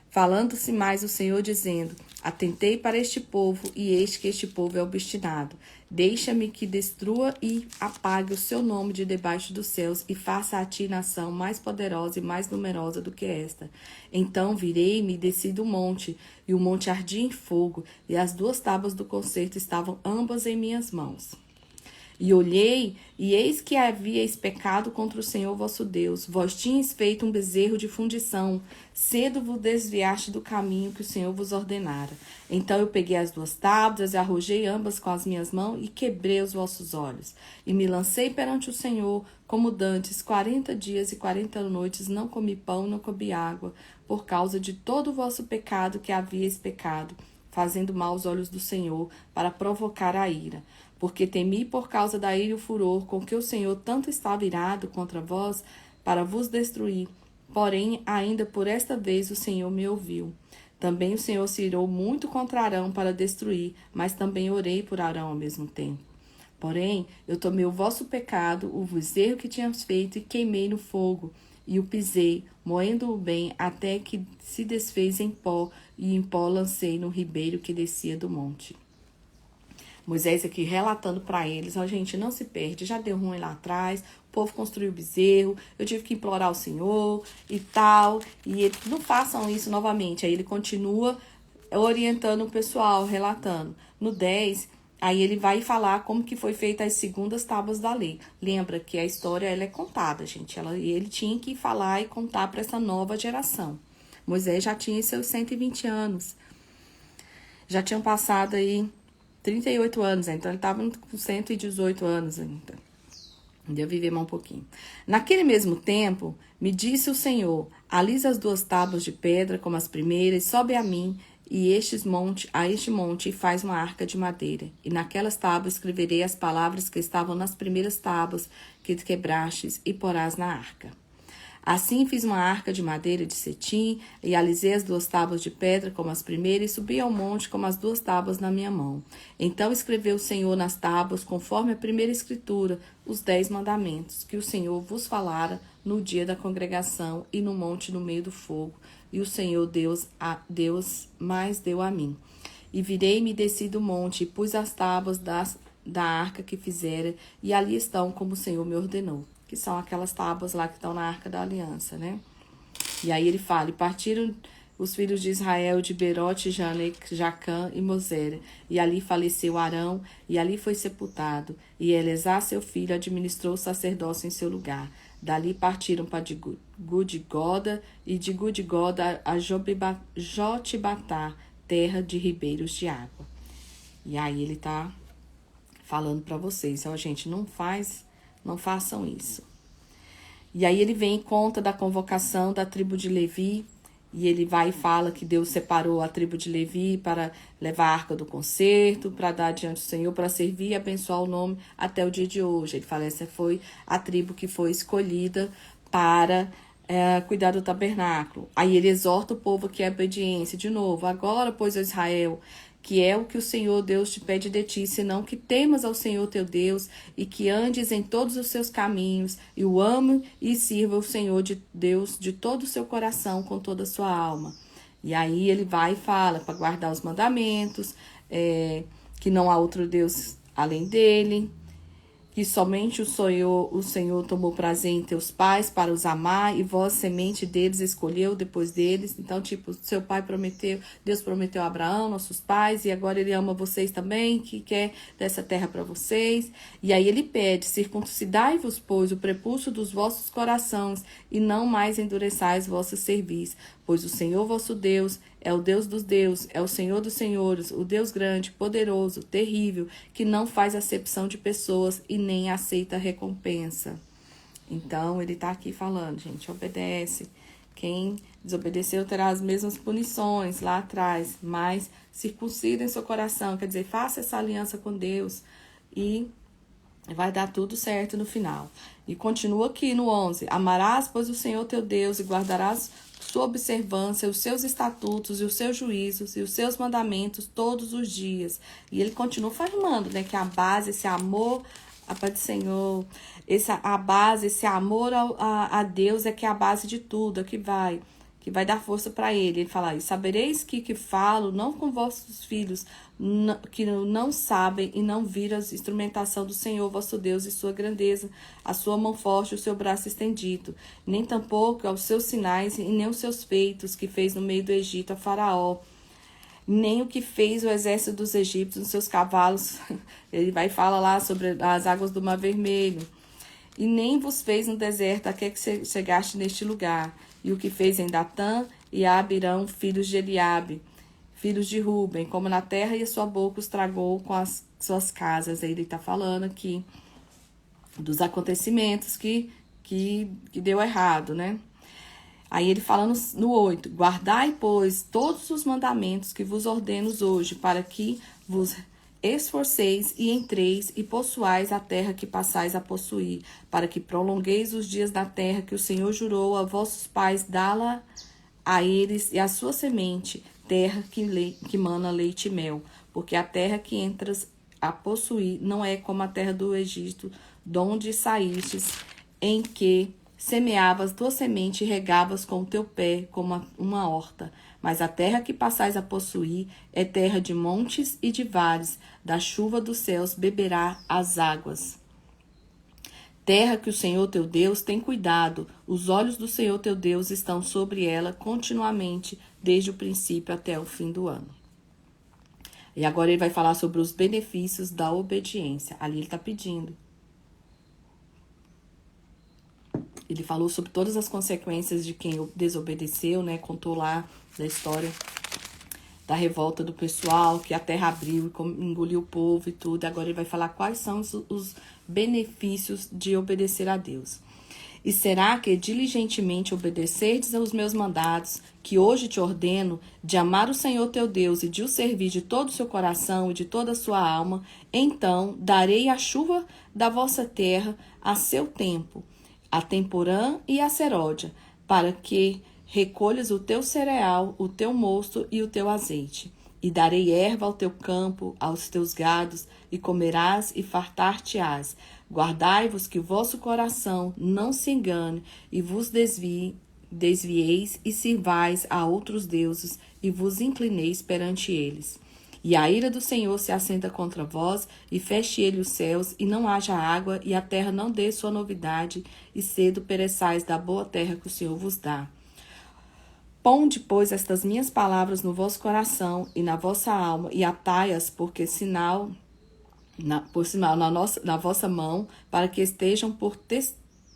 A: Falando-se mais o Senhor, dizendo: atentei para este povo, e eis que este povo é obstinado. Deixa-me que destrua e apague o seu nome de debaixo dos céus, e faça a ti nação mais poderosa e mais numerosa do que esta. Então virei-me e desci do monte, e o monte ardia em fogo, e as 2 tábuas do concerto estavam ambas em minhas mãos. E olhei, e eis que havíeis pecado contra o Senhor vosso Deus. Vós tinhas feito um bezerro de fundição. Cedo vos desviaste do caminho que o Senhor vos ordenara. Então eu peguei as 2 tábuas e arrojei ambas com as minhas mãos e quebrei os vossos olhos. E me lancei perante o Senhor, como dantes, 40 dias e 40 noites não comi pão, não comi água, por causa de todo o vosso pecado que havíeis pecado, fazendo mal aos olhos do Senhor, para provocar a ira. Porque temi por causa da ira e o furor com que o Senhor tanto estava irado contra vós, para vos destruir. Porém, ainda por esta vez o Senhor me ouviu. Também o Senhor se irou muito contra Arão para destruir, mas também orei por Arão ao mesmo tempo. Porém, eu tomei o vosso pecado, o bezerro que tínhamos feito, e queimei no fogo, e o pisei, moendo-o bem, até que se desfez em pó, e em pó lancei no ribeiro que descia do monte. Moisés aqui relatando para eles: ó, gente, não se perde, já deu ruim lá atrás, o povo construiu o bezerro, eu tive que implorar ao Senhor e tal, e não façam isso novamente. Aí ele continua orientando o pessoal, relatando. No 10, aí ele vai falar como que foi feita as 2ª tábuas da lei. Lembra que a história ela é contada, gente, ele tinha que falar e contar para essa nova geração. Moisés já tinha seus 120 anos, já tinham passado aí 38 anos, então ele estava com 118 anos ainda. Deu viver mais um pouquinho. Naquele mesmo tempo, me disse o Senhor: alisa as 2 tábuas de pedra como as primeiras, sobe a mim e este monte e faz uma arca de madeira. E naquelas tábuas escreverei as palavras que estavam nas primeiras tábuas que quebrastes e porás na arca. Assim fiz uma arca de madeira de cetim, e alisei as 2 tábuas de pedra como as primeiras, e subi ao monte com as 2 tábuas na minha mão. Então escreveu o Senhor nas tábuas, conforme a primeira escritura, os 10 mandamentos, que o Senhor vos falara no dia da congregação e no monte no meio do fogo. E o Senhor Deus mais deu a mim. E virei-me e desci do monte, e pus as tábuas da arca que fizera, e ali estão como o Senhor me ordenou. Que são aquelas tábuas lá que estão na Arca da Aliança, né? E aí ele fala: e partiram os filhos de Israel de Berote, Jacã e Mosera, e ali faleceu Arão, e ali foi sepultado, e Eleazar, seu filho, administrou o sacerdócio em seu lugar. Dali partiram para Gudigoda, e de Gudigoda a Jotibatá, terra de ribeiros de água. E aí ele tá falando para vocês: ó, gente, não façam isso. E aí ele vem e conta da convocação da tribo de Levi, e ele vai e fala que Deus separou a tribo de Levi para levar a arca do concerto, para dar diante do Senhor, para servir e abençoar o nome até o dia de hoje. Ele fala: essa foi a tribo que foi escolhida para cuidar do tabernáculo. Aí ele exorta o povo que é obediência. De novo: agora, pois, Israel, que é o que o Senhor Deus te pede de ti, senão que temas ao Senhor teu Deus e que andes em todos os seus caminhos e o ame e sirva o Senhor de Deus de todo o seu coração, com toda a sua alma. E aí ele vai e fala para guardar os mandamentos, que não há outro Deus além dele, que somente o Senhor tomou prazer em teus pais para os amar, e vós, semente deles, escolheu depois deles. Então, tipo, seu pai prometeu, Deus prometeu a Abraão, nossos pais, e agora ele ama vocês também, que quer dessa terra para vocês. E aí ele pede: circuncidai-vos, pois, o prepúcio dos vossos corações, e não mais endureçais vossa cerviz, pois o Senhor vosso Deus é o Deus dos deuses, é o Senhor dos senhores, o Deus grande, poderoso, terrível, que não faz acepção de pessoas e nem aceita recompensa. Então, ele está aqui falando, gente, obedece. Quem desobedeceu terá as mesmas punições lá atrás, mas circuncida em seu coração, quer dizer, faça essa aliança com Deus e vai dar tudo certo no final. E continua aqui no 11. Amarás, pois, o Senhor teu Deus e guardarás sua observância, os seus estatutos e os seus juízos e os seus mandamentos todos os dias. E ele continua afirmando, né, que a base, esse amor a paz do Senhor, a base, esse amor a Deus é que é a base de tudo, é que vai dar força para ele. Ele fala: e sabereis que falo, não com vossos filhos, que não sabem e não viram a instrumentação do Senhor vosso Deus e sua grandeza, a sua mão forte, o seu braço estendido, nem tampouco aos seus sinais e nem os seus feitos que fez no meio do Egito a Faraó, nem o que fez o exército dos egípcios nos seus cavalos. Ele vai falar lá sobre as águas do Mar Vermelho. E nem vos fez no deserto até que chegaste neste lugar. E o que fez em Datã e Abirão, filhos de Eliabe, filhos de Ruben, como na terra, e a sua boca os tragou com as suas casas. Aí ele está falando aqui dos acontecimentos que deu errado, né? Aí ele fala no 8, guardai, pois, todos os mandamentos que vos ordeno hoje, para que vos esforceis e entreis e possuais a terra que passais a possuir, para que prolongueis os dias da terra que o Senhor jurou a vossos pais dá-la a eles e a sua semente, terra que mana leite e mel, porque a terra que entras a possuir não é como a terra do Egito, donde saístes, em que semeavas tua semente e regavas com o teu pé como uma horta. Mas a terra que passais a possuir é terra de montes e de vales, da chuva dos céus beberá as águas. Terra que o Senhor teu Deus tem cuidado, os olhos do Senhor teu Deus estão sobre ela continuamente, desde o princípio até o fim do ano. E agora ele vai falar sobre os benefícios da obediência. Ali ele está pedindo. Ele falou sobre todas as consequências de quem desobedeceu, né? Contou lá da história da revolta do pessoal, que a terra abriu e engoliu o povo e tudo. Agora ele vai falar quais são os benefícios de obedecer a Deus. E será que diligentemente obedecerdes aos meus mandados, que hoje te ordeno, de amar o Senhor teu Deus e de o servir de todo o seu coração e de toda a sua alma, então darei a chuva da vossa terra a seu tempo, a temporã e a seródia, para que recolhas o teu cereal, o teu mosto e o teu azeite. E darei erva ao teu campo, aos teus gados, e comerás e fartar-te-ás. Guardai-vos que o vosso coração não se engane, e vos desvieis e sirvais a outros deuses, e vos inclineis perante eles. E a ira do Senhor se acenda contra vós, e feche ele os céus, e não haja água, e a terra não dê sua novidade, e cedo pereçais da boa terra que o Senhor vos dá. Ponde, pois, estas minhas palavras no vosso coração e na vossa alma, e atai-as por sinal na vossa mão, para que estejam por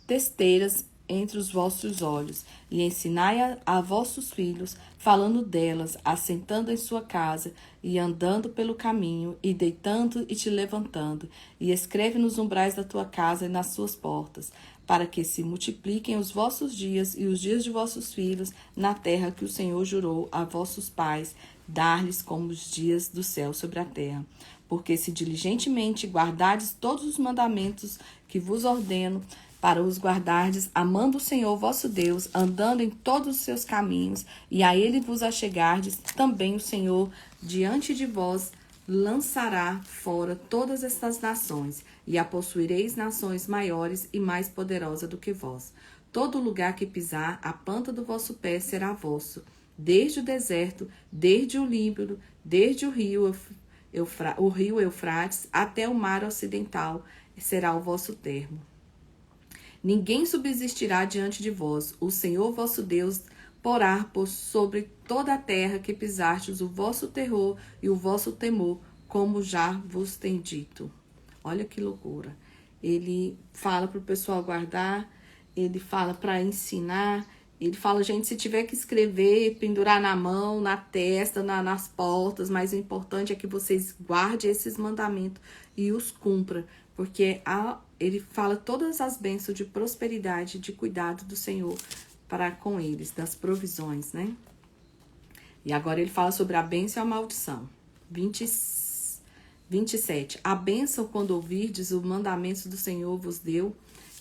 A: testeiras entre os vossos olhos, e ensinai a vossos filhos, falando delas, assentando em sua casa, e andando pelo caminho, e deitando e te levantando, e escreve nos umbrais da tua casa e nas suas portas, para que se multipliquem os vossos dias e os dias de vossos filhos na terra que o Senhor jurou a vossos pais, dar-lhes como os dias do céu sobre a terra. Porque se diligentemente guardardes todos os mandamentos que vos ordeno, para os guardardes, amando o Senhor vosso Deus, andando em todos os seus caminhos, e a ele vos achegardes, também o Senhor diante de vós lançará fora todas estas nações, e a possuireis nações maiores e mais poderosas do que vós. Todo lugar que pisar, a planta do vosso pé será vosso, desde o deserto, desde o Líbano, desde o rio Eufrates, até o mar ocidental, será o vosso termo. Ninguém subsistirá diante de vós. O Senhor vosso Deus porá por sobre toda a terra que pisardes o vosso terror e o vosso temor, como já vos tem dito. Olha que loucura. Ele fala para o pessoal guardar, ele fala para ensinar, ele fala, gente, se tiver que escrever, pendurar na mão, na testa, nas portas, mas o importante é que vocês guardem esses mandamentos e os cumpram, porque ele fala todas as bênçãos de prosperidade, de cuidado do Senhor para com eles, das provisões, né? E agora ele fala sobre a bênção e a maldição. 27. A bênção, quando ouvirdes o mandamento do Senhor vos deu,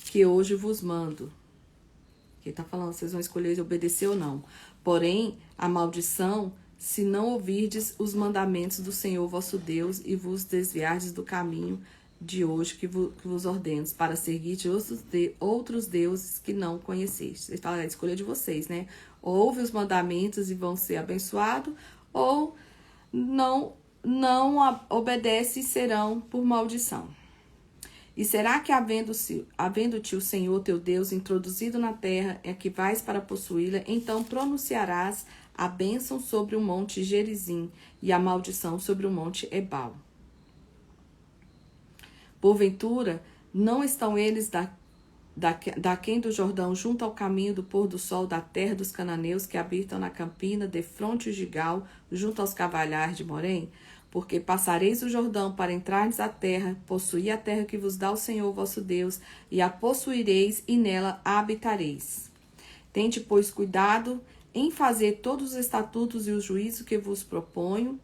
A: que hoje vos mando. Ele está falando, vocês vão escolher obedecer ou não. Porém, a maldição, se não ouvirdes os mandamentos do Senhor vosso Deus e vos desviardes do caminho de hoje que vos ordeno, para seguir outros deuses que não conhecestes. Ele fala, é a escolha de vocês, né? Ouve os mandamentos e vão ser abençoados, ou não obedece e serão por maldição. E será que, havendo-te o Senhor teu Deus introduzido na terra, é que vais para possuí-la, então pronunciarás a bênção sobre o monte Gerizim e a maldição sobre o monte Ebal. Porventura, não estão eles daquém do Jordão, junto ao caminho do pôr do sol da terra dos cananeus que habitam na campina, defronte o Gigal, junto aos cavalhares de Morém? Porque passareis o Jordão para entrardes à terra, possuir a terra que vos dá o Senhor vosso Deus, e a possuireis e nela habitareis. Tende, pois, cuidado em fazer todos os estatutos e os juízos que vos proponho.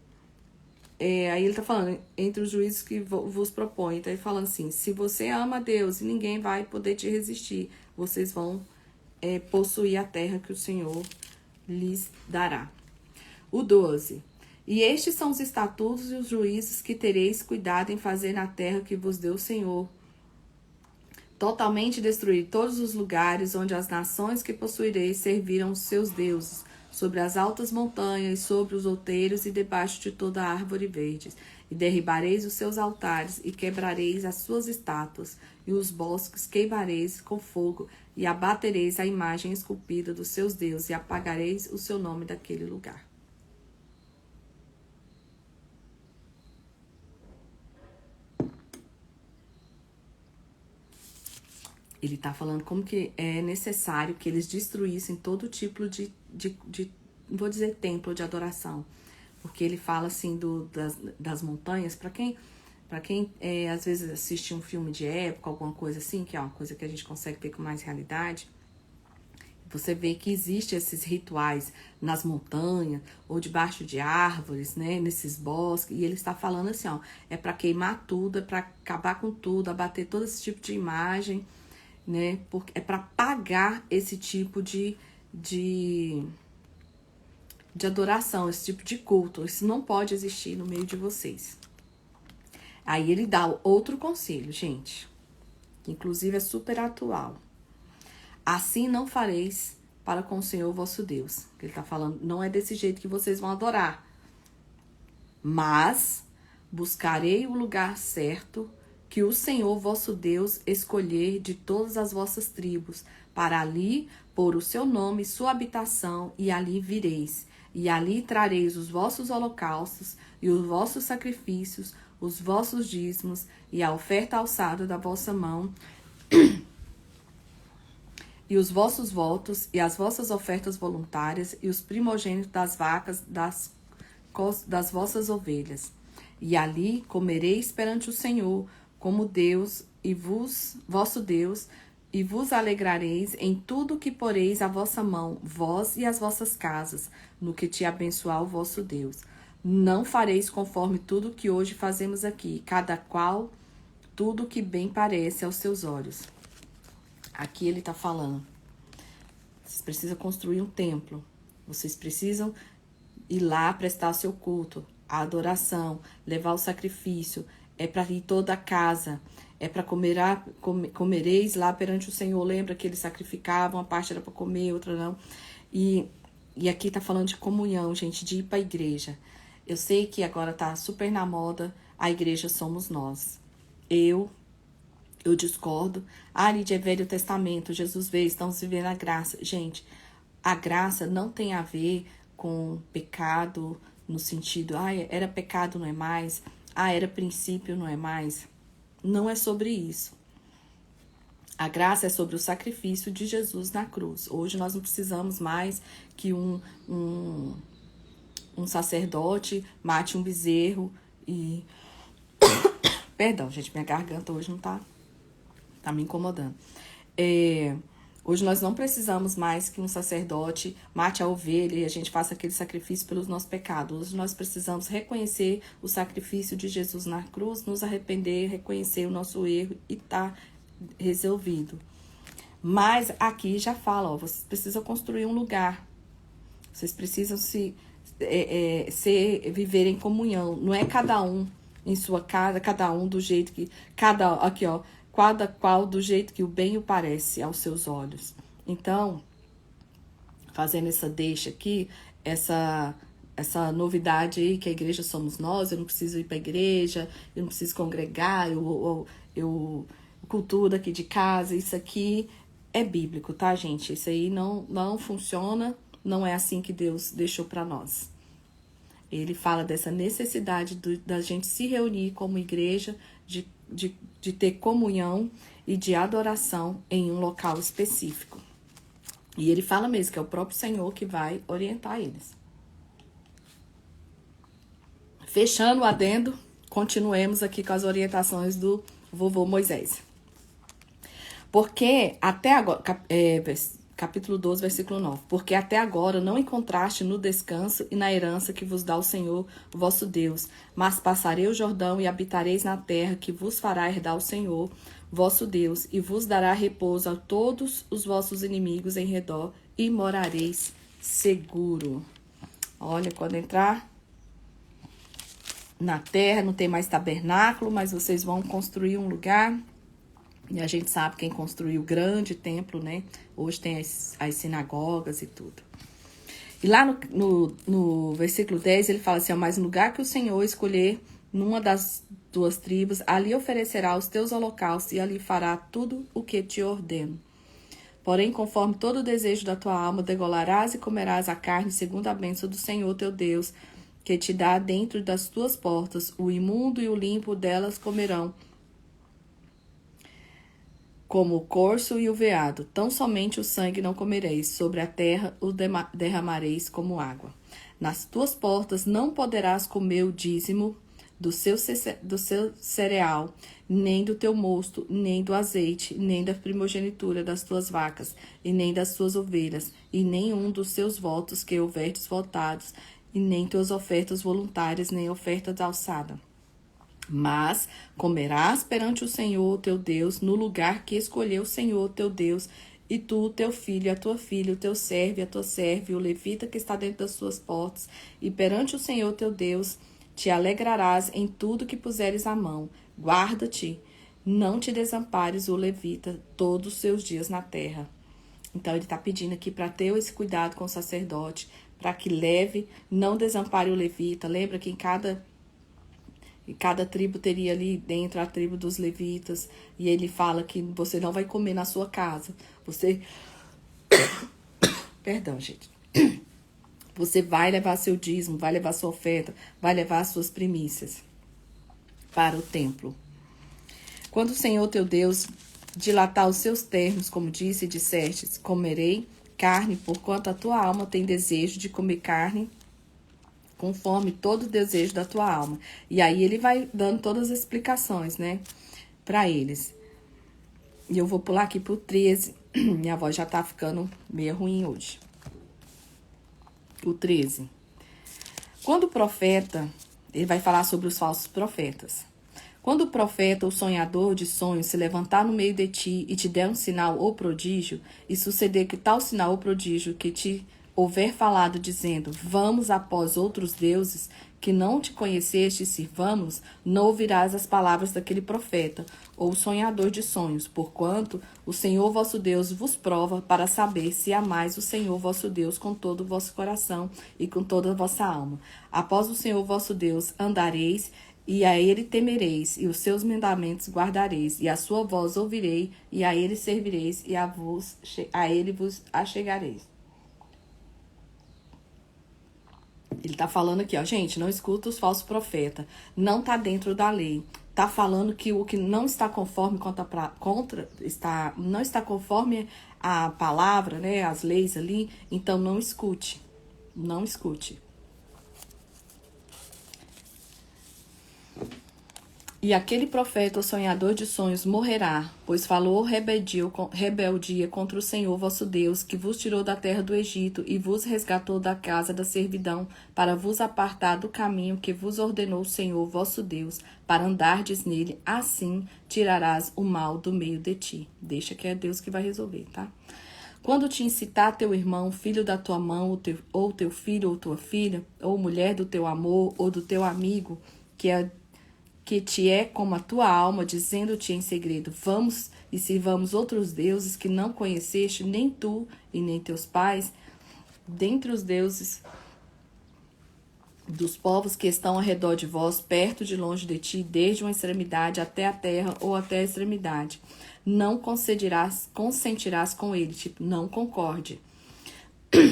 A: Aí ele tá falando, entre os juízos que vos propõe, tá falando assim, se você ama a Deus e ninguém vai poder te resistir, vocês vão possuir a terra que o Senhor lhes dará. O 12. E estes são os estatutos e os juízos que tereis cuidado em fazer na terra que vos deu o Senhor. Totalmente destruir todos os lugares onde as nações que possuireis serviram os seus deuses, sobre as altas montanhas, sobre os outeiros e debaixo de toda árvore verde. E derribareis os seus altares, e quebrareis as suas estátuas, e os bosques queimareis com fogo, e abatereis a imagem esculpida dos seus deuses, e apagareis o seu nome daquele lugar. Ele está falando como que é necessário que eles destruíssem todo tipo de não vou dizer templo de adoração, porque ele fala assim das montanhas. Para quem às vezes assiste um filme de época, alguma coisa assim, que é uma coisa que a gente consegue ver com mais realidade, você vê que existem esses rituais nas montanhas ou debaixo de árvores, né, nesses bosques, e ele está falando assim, ó, é para queimar tudo, é para acabar com tudo, abater todo esse tipo de imagem, né? Porque é para pagar esse tipo de adoração, esse tipo de culto. Isso não pode existir no meio de vocês. Aí ele dá outro conselho, gente, que inclusive é super atual. Assim não fareis para com o Senhor vosso Deus. Ele está falando, não é desse jeito que vocês vão adorar. Mas buscarei o lugar certo que o Senhor vosso Deus escolher de todas as vossas tribos, para ali pôr o seu nome e sua habitação, e ali vireis. E ali trareis os vossos holocaustos e os vossos sacrifícios, os vossos dízimos e a oferta alçada da vossa mão, e os vossos votos e as vossas ofertas voluntárias e os primogênitos das vacas das vossas ovelhas. E ali comereis perante o Senhor, como Deus e vosso Deus, e vos alegrareis em tudo que poreis a vossa mão, vós e as vossas casas, no que te abençoar o vosso Deus. Não fareis conforme tudo que hoje fazemos aqui, cada qual tudo que bem parece aos seus olhos. Aqui ele está falando, vocês precisam construir um templo, vocês precisam ir lá prestar seu culto, a adoração, levar o sacrifício, é para ir toda a casa, é para comereis lá perante o Senhor. Lembra que eles sacrificavam, uma parte era para comer, outra não. E aqui tá falando de comunhão, gente, de ir para a igreja. Eu sei que agora tá super na moda, a igreja somos nós. Eu discordo. Lídia, é Velho Testamento, Jesus veio, estamos vivendo a graça. Gente, a graça não tem a ver com pecado no sentido, era pecado, não é mais. Era princípio, não é mais. Não é sobre isso. A graça é sobre o sacrifício de Jesus na cruz. Hoje nós não precisamos mais que um sacerdote mate um bezerro e... Perdão, gente, minha garganta hoje não tá me incomodando. Hoje nós não precisamos mais que um sacerdote mate a ovelha e a gente faça aquele sacrifício pelos nossos pecados. Hoje nós precisamos reconhecer o sacrifício de Jesus na cruz, nos arrepender, reconhecer o nosso erro e tá resolvido. Mas aqui já fala, vocês precisam construir um lugar. Vocês precisam viver em comunhão. Não é cada um em sua casa, cada um do jeito que... cada qual do jeito que o bem o parece aos seus olhos. Então, fazendo essa deixa aqui, essa novidade aí, que a igreja somos nós, eu não preciso ir para a igreja, eu não preciso congregar, eu cultura aqui de casa, isso aqui é bíblico, tá, gente? Isso aí não funciona, não é assim que Deus deixou para nós. Ele fala dessa necessidade da gente se reunir como igreja, de ter comunhão e de adoração em um local específico. E ele fala mesmo que é o próprio Senhor que vai orientar eles. Fechando o adendo, continuemos aqui com as orientações do vovô Moisés. Porque até agora, capítulo 12, versículo 9. Porque até agora não encontraste no descanso e na herança que vos dá o Senhor, vosso Deus. Mas passarei o Jordão e habitareis na terra que vos fará herdar o Senhor, vosso Deus, e vos dará repouso a todos os vossos inimigos em redor, e morareis seguro. Olha, quando entrar na terra, não tem mais tabernáculo, mas vocês vão construir um lugar. E a gente sabe quem construiu o grande templo, né? Hoje tem as sinagogas e tudo. E lá no versículo 10, ele fala assim, mas no lugar que o Senhor escolher, numa das tuas tribos, ali oferecerá os teus holocaustos e ali fará tudo o que te ordeno. Porém, conforme todo o desejo da tua alma, degolarás e comerás a carne segundo a bênção do Senhor teu Deus, que te dá dentro das tuas portas. O imundo e o limpo delas comerão, como o corso e o veado, tão somente o sangue não comereis, sobre a terra o derramareis como água. Nas tuas portas não poderás comer o dízimo do seu cereal, nem do teu mosto, nem do azeite, nem da primogenitura das tuas vacas, e nem das tuas ovelhas, e nenhum dos seus votos que houverdes votados, e nem tuas ofertas voluntárias, nem ofertas de alçada. Mas comerás perante o Senhor teu Deus no lugar que escolheu o Senhor teu Deus, e tu, teu filho, a tua filha, o teu servo e a tua serva, e o levita que está dentro das tuas portas, e perante o Senhor teu Deus te alegrarás em tudo que puseres a mão. Guarda-te, não te desampares o levita todos os seus dias na terra. Então ele está pedindo aqui para ter esse cuidado com o sacerdote, para que leve, não desampare o levita. Lembra que em cada tribo teria ali dentro a tribo dos levitas. E ele fala que você não vai comer na sua casa. Você... Perdão, gente. Você vai levar seu dízimo, vai levar sua oferta, vai levar suas primícias para o templo. Quando o Senhor teu Deus dilatar os seus termos, como disse e dissestes, comerei carne, porquanto a tua alma tem desejo de comer carne, conforme todo o desejo da tua alma. E aí ele vai dando todas as explicações, né, para eles. E eu vou pular aqui pro 13. Minha voz já tá ficando meio ruim hoje. O 13. Quando o profeta, ele vai falar sobre os falsos profetas. Quando o profeta ou sonhador de sonhos se levantar no meio de ti e te der um sinal ou prodígio, e suceder que tal sinal ou prodígio que te houver falado dizendo, vamos após outros deuses que não te conheceste e sirvamos, não ouvirás as palavras daquele profeta, ou sonhador de sonhos, porquanto o Senhor vosso Deus vos prova para saber se amais o Senhor vosso Deus com todo o vosso coração e com toda a vossa alma. Após o Senhor vosso Deus andareis, e a ele temereis, e os seus mandamentos guardareis, e a sua voz ouvirei, e a ele servireis, e a ele vos achegareis. Ele tá falando aqui, ó, gente, não escuta os falsos profetas, não tá dentro da lei. Tá falando que o que não está conforme não está conforme a palavra, né, as leis ali, então não escute. Não escute. E aquele profeta, o sonhador de sonhos, morrerá, pois falou rebeldia contra o Senhor vosso Deus, que vos tirou da terra do Egito e vos resgatou da casa da servidão, para vos apartar do caminho que vos ordenou o Senhor vosso Deus, para andardes nele, assim tirarás o mal do meio de ti. Deixa que é Deus que vai resolver, tá? Quando te incitar teu irmão, filho da tua mão, ou teu filho ou tua filha, ou mulher do teu amor, ou do teu amigo, que te é como a tua alma, dizendo-te em segredo, vamos e sirvamos outros deuses que não conheceste, nem tu e nem teus pais, dentre os deuses dos povos que estão ao redor de vós, perto de longe de ti, desde uma extremidade até a terra ou até a extremidade. Não consentirás com ele, tipo, não concorde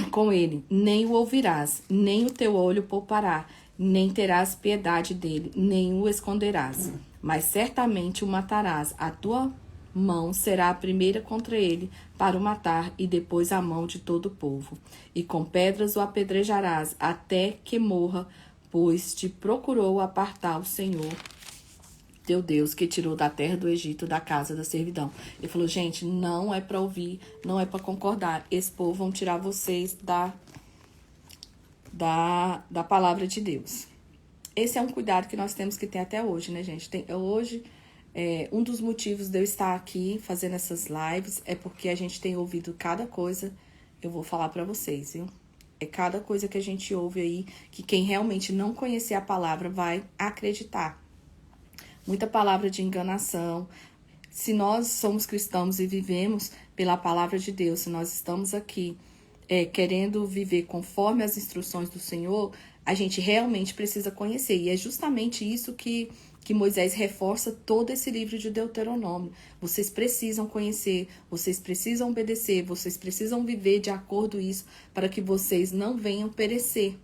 A: com ele, nem o ouvirás, nem o teu olho poupará, nem terás piedade dele, nem o esconderás. Mas certamente o matarás. A tua mão será a primeira contra ele para o matar, e depois a mão de todo o povo. E com pedras o apedrejarás até que morra, pois te procurou apartar o Senhor teu Deus, que tirou da terra do Egito, da casa da servidão. Ele falou, gente, não é para ouvir, não é para concordar. Esse povo vão tirar vocês da palavra de Deus. Esse é um cuidado que nós temos que ter até hoje, né, gente? Hoje, um dos motivos de eu estar aqui fazendo essas lives é porque a gente tem ouvido cada coisa, eu vou falar pra vocês, viu? É cada coisa que a gente ouve aí, que quem realmente não conhecer a palavra vai acreditar. Muita palavra de enganação. Se nós somos cristãos e vivemos pela palavra de Deus, se nós estamos aqui querendo viver conforme as instruções do Senhor, a gente realmente precisa conhecer. E é justamente isso que Moisés reforça todo esse livro de Deuteronômio. Vocês precisam conhecer, vocês precisam obedecer, vocês precisam viver de acordo com isso, para que vocês não venham perecer.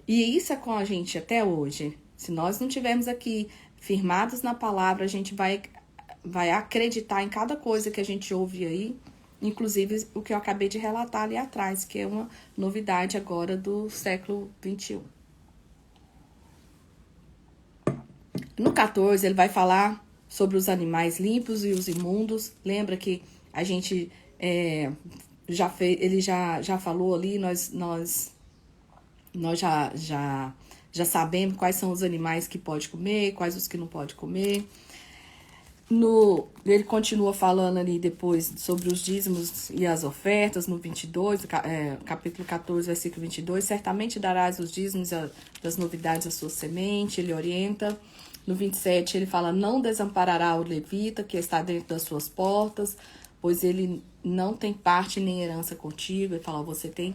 A: E isso é com a gente até hoje. Se nós não estivermos aqui firmados na palavra, a gente vai acreditar em cada coisa que a gente ouve aí, inclusive o que eu acabei de relatar ali atrás, que é uma novidade agora do século 21. No 14, ele vai falar sobre os animais limpos e os imundos. Lembra que a gente ele já falou ali, nós já sabemos quais são os animais que pode comer, quais os que não pode comer. Ele continua falando ali depois sobre os dízimos e as ofertas, no 22, capítulo 14, versículo 22. Certamente darás os dízimos das novidades à sua semente, ele orienta. No 27, ele fala, não desamparará o levita que está dentro das suas portas, pois ele não tem parte nem herança contigo. Ele fala, você tem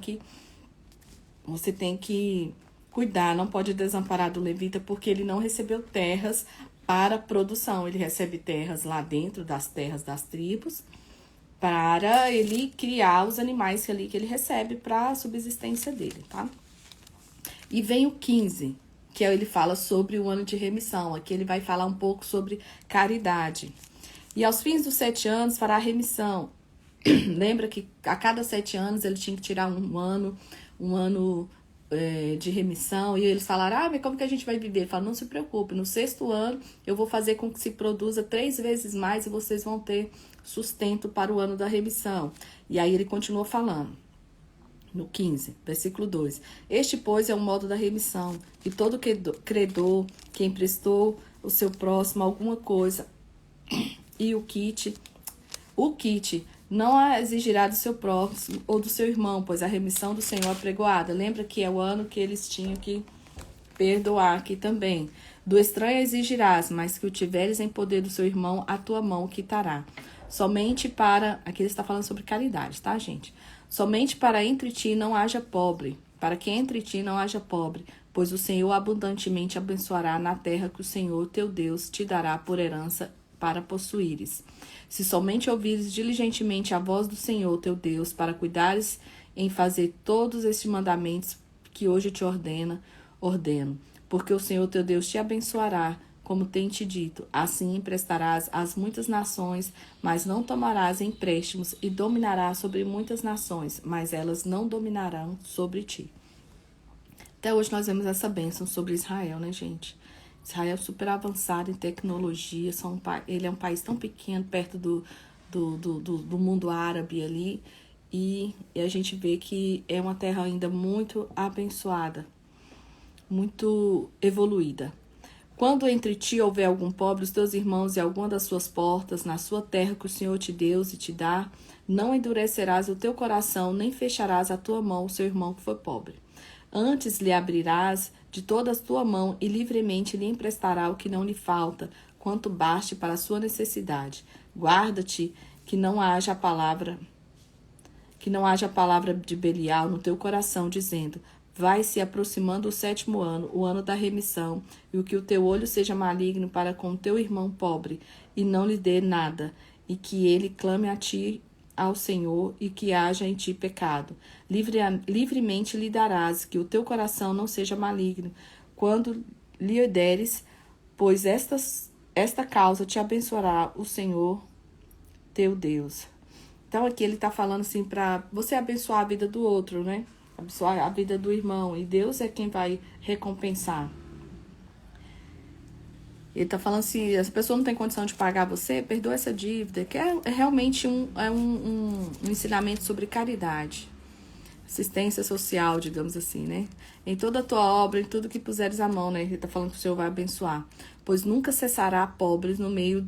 A: que cuidar, não pode desamparar do levita, porque ele não recebeu terras para produção. Ele recebe terras lá dentro das terras das tribos, para ele criar os animais ali que ele recebe para a subsistência dele, tá? E vem o 15, que ele fala sobre o ano de remissão. Aqui ele vai falar um pouco sobre caridade. E aos fins dos 7 anos fará a remissão. Lembra que a cada 7 anos ele tinha que tirar um ano de remissão, e eles falaram, mas como que a gente vai viver? Ele fala, não se preocupe, no 6º ano eu vou fazer com que se produza 3 vezes mais e vocês vão ter sustento para o ano da remissão. E aí ele continua falando, no 15, versículo 2, este, pois, é o modo da remissão, e todo credor que emprestou o seu próximo alguma coisa, e o quite não a exigirá do seu próximo ou do seu irmão, pois a remissão do Senhor é pregoada. Lembra que é o ano que eles tinham que perdoar aqui também. Do estranho exigirás, mas que o tiveres em poder do seu irmão, a tua mão o quitará. Somente para... Aqui ele está falando sobre caridade, tá, gente? Somente para entre ti não haja pobre, para que entre ti não haja pobre, pois o Senhor abundantemente abençoará na terra que o Senhor teu Deus te dará por herança para possuíres. Se somente ouvires diligentemente a voz do Senhor teu Deus, para cuidares em fazer todos estes mandamentos que hoje te ordeno, porque o Senhor teu Deus te abençoará, como tem te dito. Assim emprestarás às muitas nações, mas não tomarás empréstimos, e dominarás sobre muitas nações, mas elas não dominarão sobre ti. Até hoje nós vemos essa bênção sobre Israel, né, gente? Israel é super avançado em tecnologia, ele é um país tão pequeno perto do mundo árabe ali, e a gente vê que é uma terra ainda muito abençoada, muito evoluída. Quando entre ti houver algum pobre, os teus irmãos e alguma das suas portas, na sua terra que o Senhor te deu e te dá, não endurecerás o teu coração, nem fecharás a tua mão o seu irmão que foi pobre. Antes lhe abrirás de toda a tua mão e livremente lhe emprestará o que não lhe falta, quanto baste para a sua necessidade. Guarda-te que não haja palavra de Belial no teu coração, dizendo: vai se aproximando o 7º ano, o ano da remissão, e o que o teu olho seja maligno para com o teu irmão pobre, e não lhe dê nada, e que ele clame a ti ao Senhor, e que haja em ti pecado. Livremente lhe darás, que o teu coração não seja maligno, quando lhe deres, pois esta causa te abençoará o Senhor teu Deus. Então aqui ele está falando assim para você abençoar a vida do outro, né? Abençoar a vida do irmão, e Deus é quem vai recompensar. Ele está falando assim, se a pessoa não tem condição de pagar você, perdoa essa dívida, que é realmente um ensinamento sobre caridade, assistência social, digamos assim, né? Em toda a tua obra, em tudo que puseres a mão, né? Ele está falando que o Senhor vai abençoar. Pois nunca cessará pobres no meio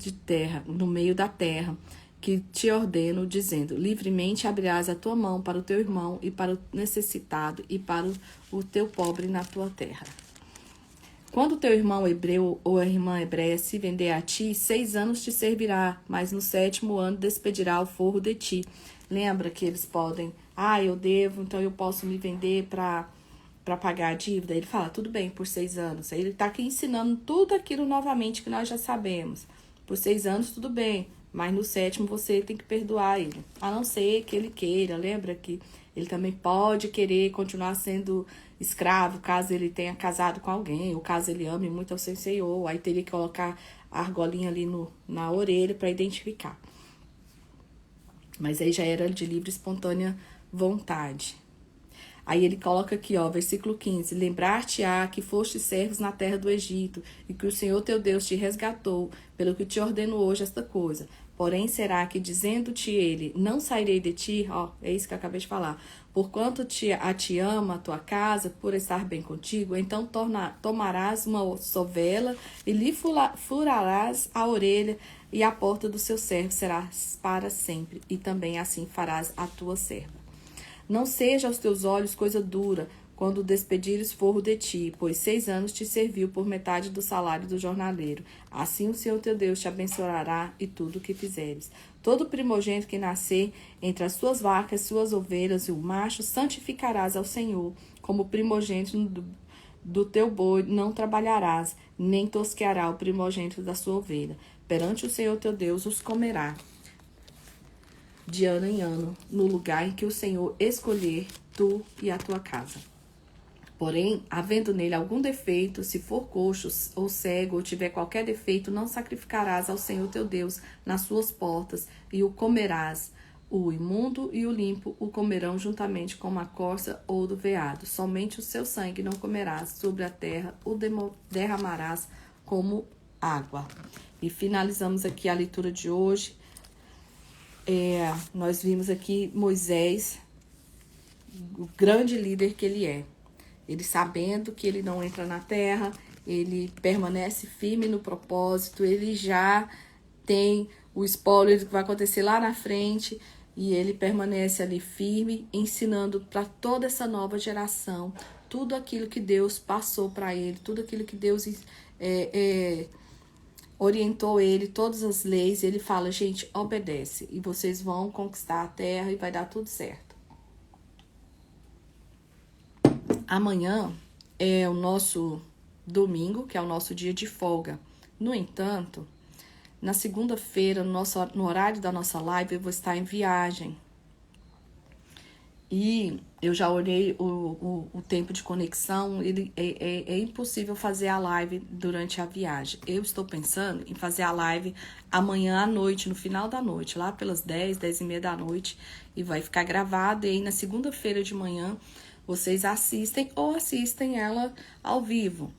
A: da terra, que te ordeno, dizendo: livremente abrirás a tua mão para o teu irmão e para o necessitado e para o teu pobre na tua terra. Quando o teu irmão hebreu ou a irmã hebreia se vender a ti, 6 anos te servirá, mas no 7º ano despedirá o forro de ti. Lembra que eles podem, eu devo, então eu posso me vender para pagar a dívida? Ele fala, tudo bem, por 6 anos. Aí ele está aqui ensinando tudo aquilo novamente que nós já sabemos. Por 6 anos, tudo bem. Mas no 7º você tem que perdoar ele. A não ser que ele queira. Lembra que ele também pode querer continuar sendo escravo, caso ele tenha casado com alguém, ou caso ele ame muito ao seu Senhor. Aí teria que colocar a argolinha ali na orelha para identificar. Mas aí já era de livre e espontânea vontade. Aí ele coloca aqui, versículo 15. Lembrar-te-á que fostes servos na terra do Egito, e que o Senhor teu Deus te resgatou, pelo que te ordeno hoje esta coisa. Porém será que, dizendo-te ele, não sairei de ti, é isso que eu acabei de falar, porquanto te ama a tua casa, por estar bem contigo, então tomarás uma sovela e lhe furarás a orelha, e a porta do seu servo será para sempre, e também assim farás a tua serva. Não seja aos teus olhos coisa dura, quando despedires forro de ti, pois 6 anos te serviu por metade do salário do jornaleiro. Assim o Senhor teu Deus te abençoará e tudo o que fizeres. Todo primogênito que nascer entre as suas vacas, suas ovelhas e o macho, santificarás ao Senhor. Como primogênito do teu boi não trabalharás, nem tosqueará o primogênito da sua ovelha. Perante o Senhor teu Deus os comerá de ano em ano, no lugar em que o Senhor escolher, tu e a tua casa. Porém, havendo nele algum defeito, se for coxo ou cego, ou tiver qualquer defeito, não sacrificarás ao Senhor teu Deus nas suas portas, e o comerás. O imundo e o limpo o comerão juntamente com a corça ou do veado. Somente o seu sangue não comerás, sobre a terra o derramarás como água. E finalizamos aqui a leitura de hoje. Nós vimos aqui Moisés, o grande líder que ele é. Ele sabendo que ele não entra na terra, ele permanece firme no propósito, ele já tem o spoiler do que vai acontecer lá na frente, E ele permanece ali firme, ensinando para toda essa nova geração tudo aquilo que Deus passou para ele, tudo aquilo que Deus orientou ele, todas as leis. Ele fala, gente, obedece e vocês vão conquistar a terra e vai dar tudo certo. Amanhã é o nosso domingo, que é o nosso dia de folga. No entanto, na segunda-feira, no horário da nossa live, eu vou estar em viagem. E eu já olhei o tempo de conexão, é impossível fazer a live durante a viagem. Eu estou pensando em fazer a live amanhã à noite, no final da noite, lá pelas 10h30 da noite, e vai ficar gravado. E aí na segunda-feira de manhã vocês assistem ou assistem ela ao vivo.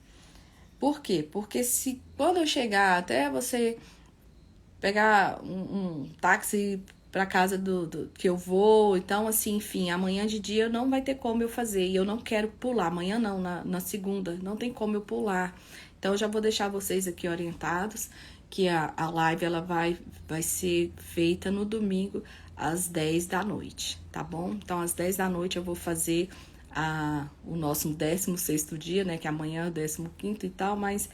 A: Por quê? Porque se quando eu chegar até você pegar um táxi para casa do que eu vou, então assim, enfim, amanhã de dia não vai ter como eu fazer, e eu não quero pular, amanhã não, na segunda, não tem como eu pular. Então eu já vou deixar vocês aqui orientados que a live ela vai ser feita no domingo às 10 da noite, tá bom? Então às 10 da noite eu vou fazer o nosso 16º dia, né, que amanhã é o 15º e tal, mas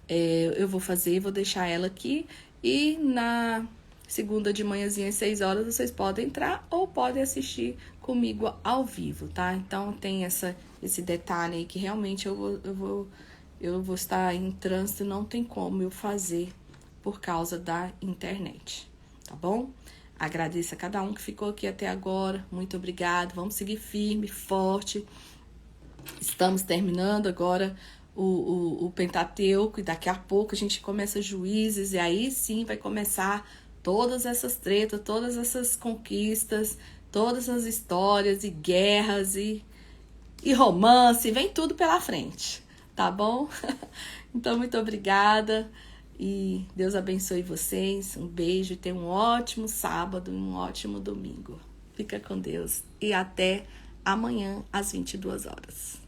A: eu vou fazer, vou deixar ela aqui, e na segunda de manhãzinha às 6 horas vocês podem entrar ou podem assistir comigo ao vivo, tá? Então tem esse detalhe aí que realmente eu vou estar em trânsito, não tem como eu fazer por causa da internet, tá bom? Agradeço a cada um que ficou aqui até agora, muito obrigado, vamos seguir firme, forte. Estamos terminando agora o Pentateuco e daqui a pouco a gente começa Juízes, e aí sim vai começar todas essas tretas, todas essas conquistas, todas as histórias e guerras e romance, vem tudo pela frente, tá bom? Então, muito obrigada e Deus abençoe vocês, um beijo e tenham um ótimo sábado e um ótimo domingo. Fica com Deus e até amanhã às 22 horas.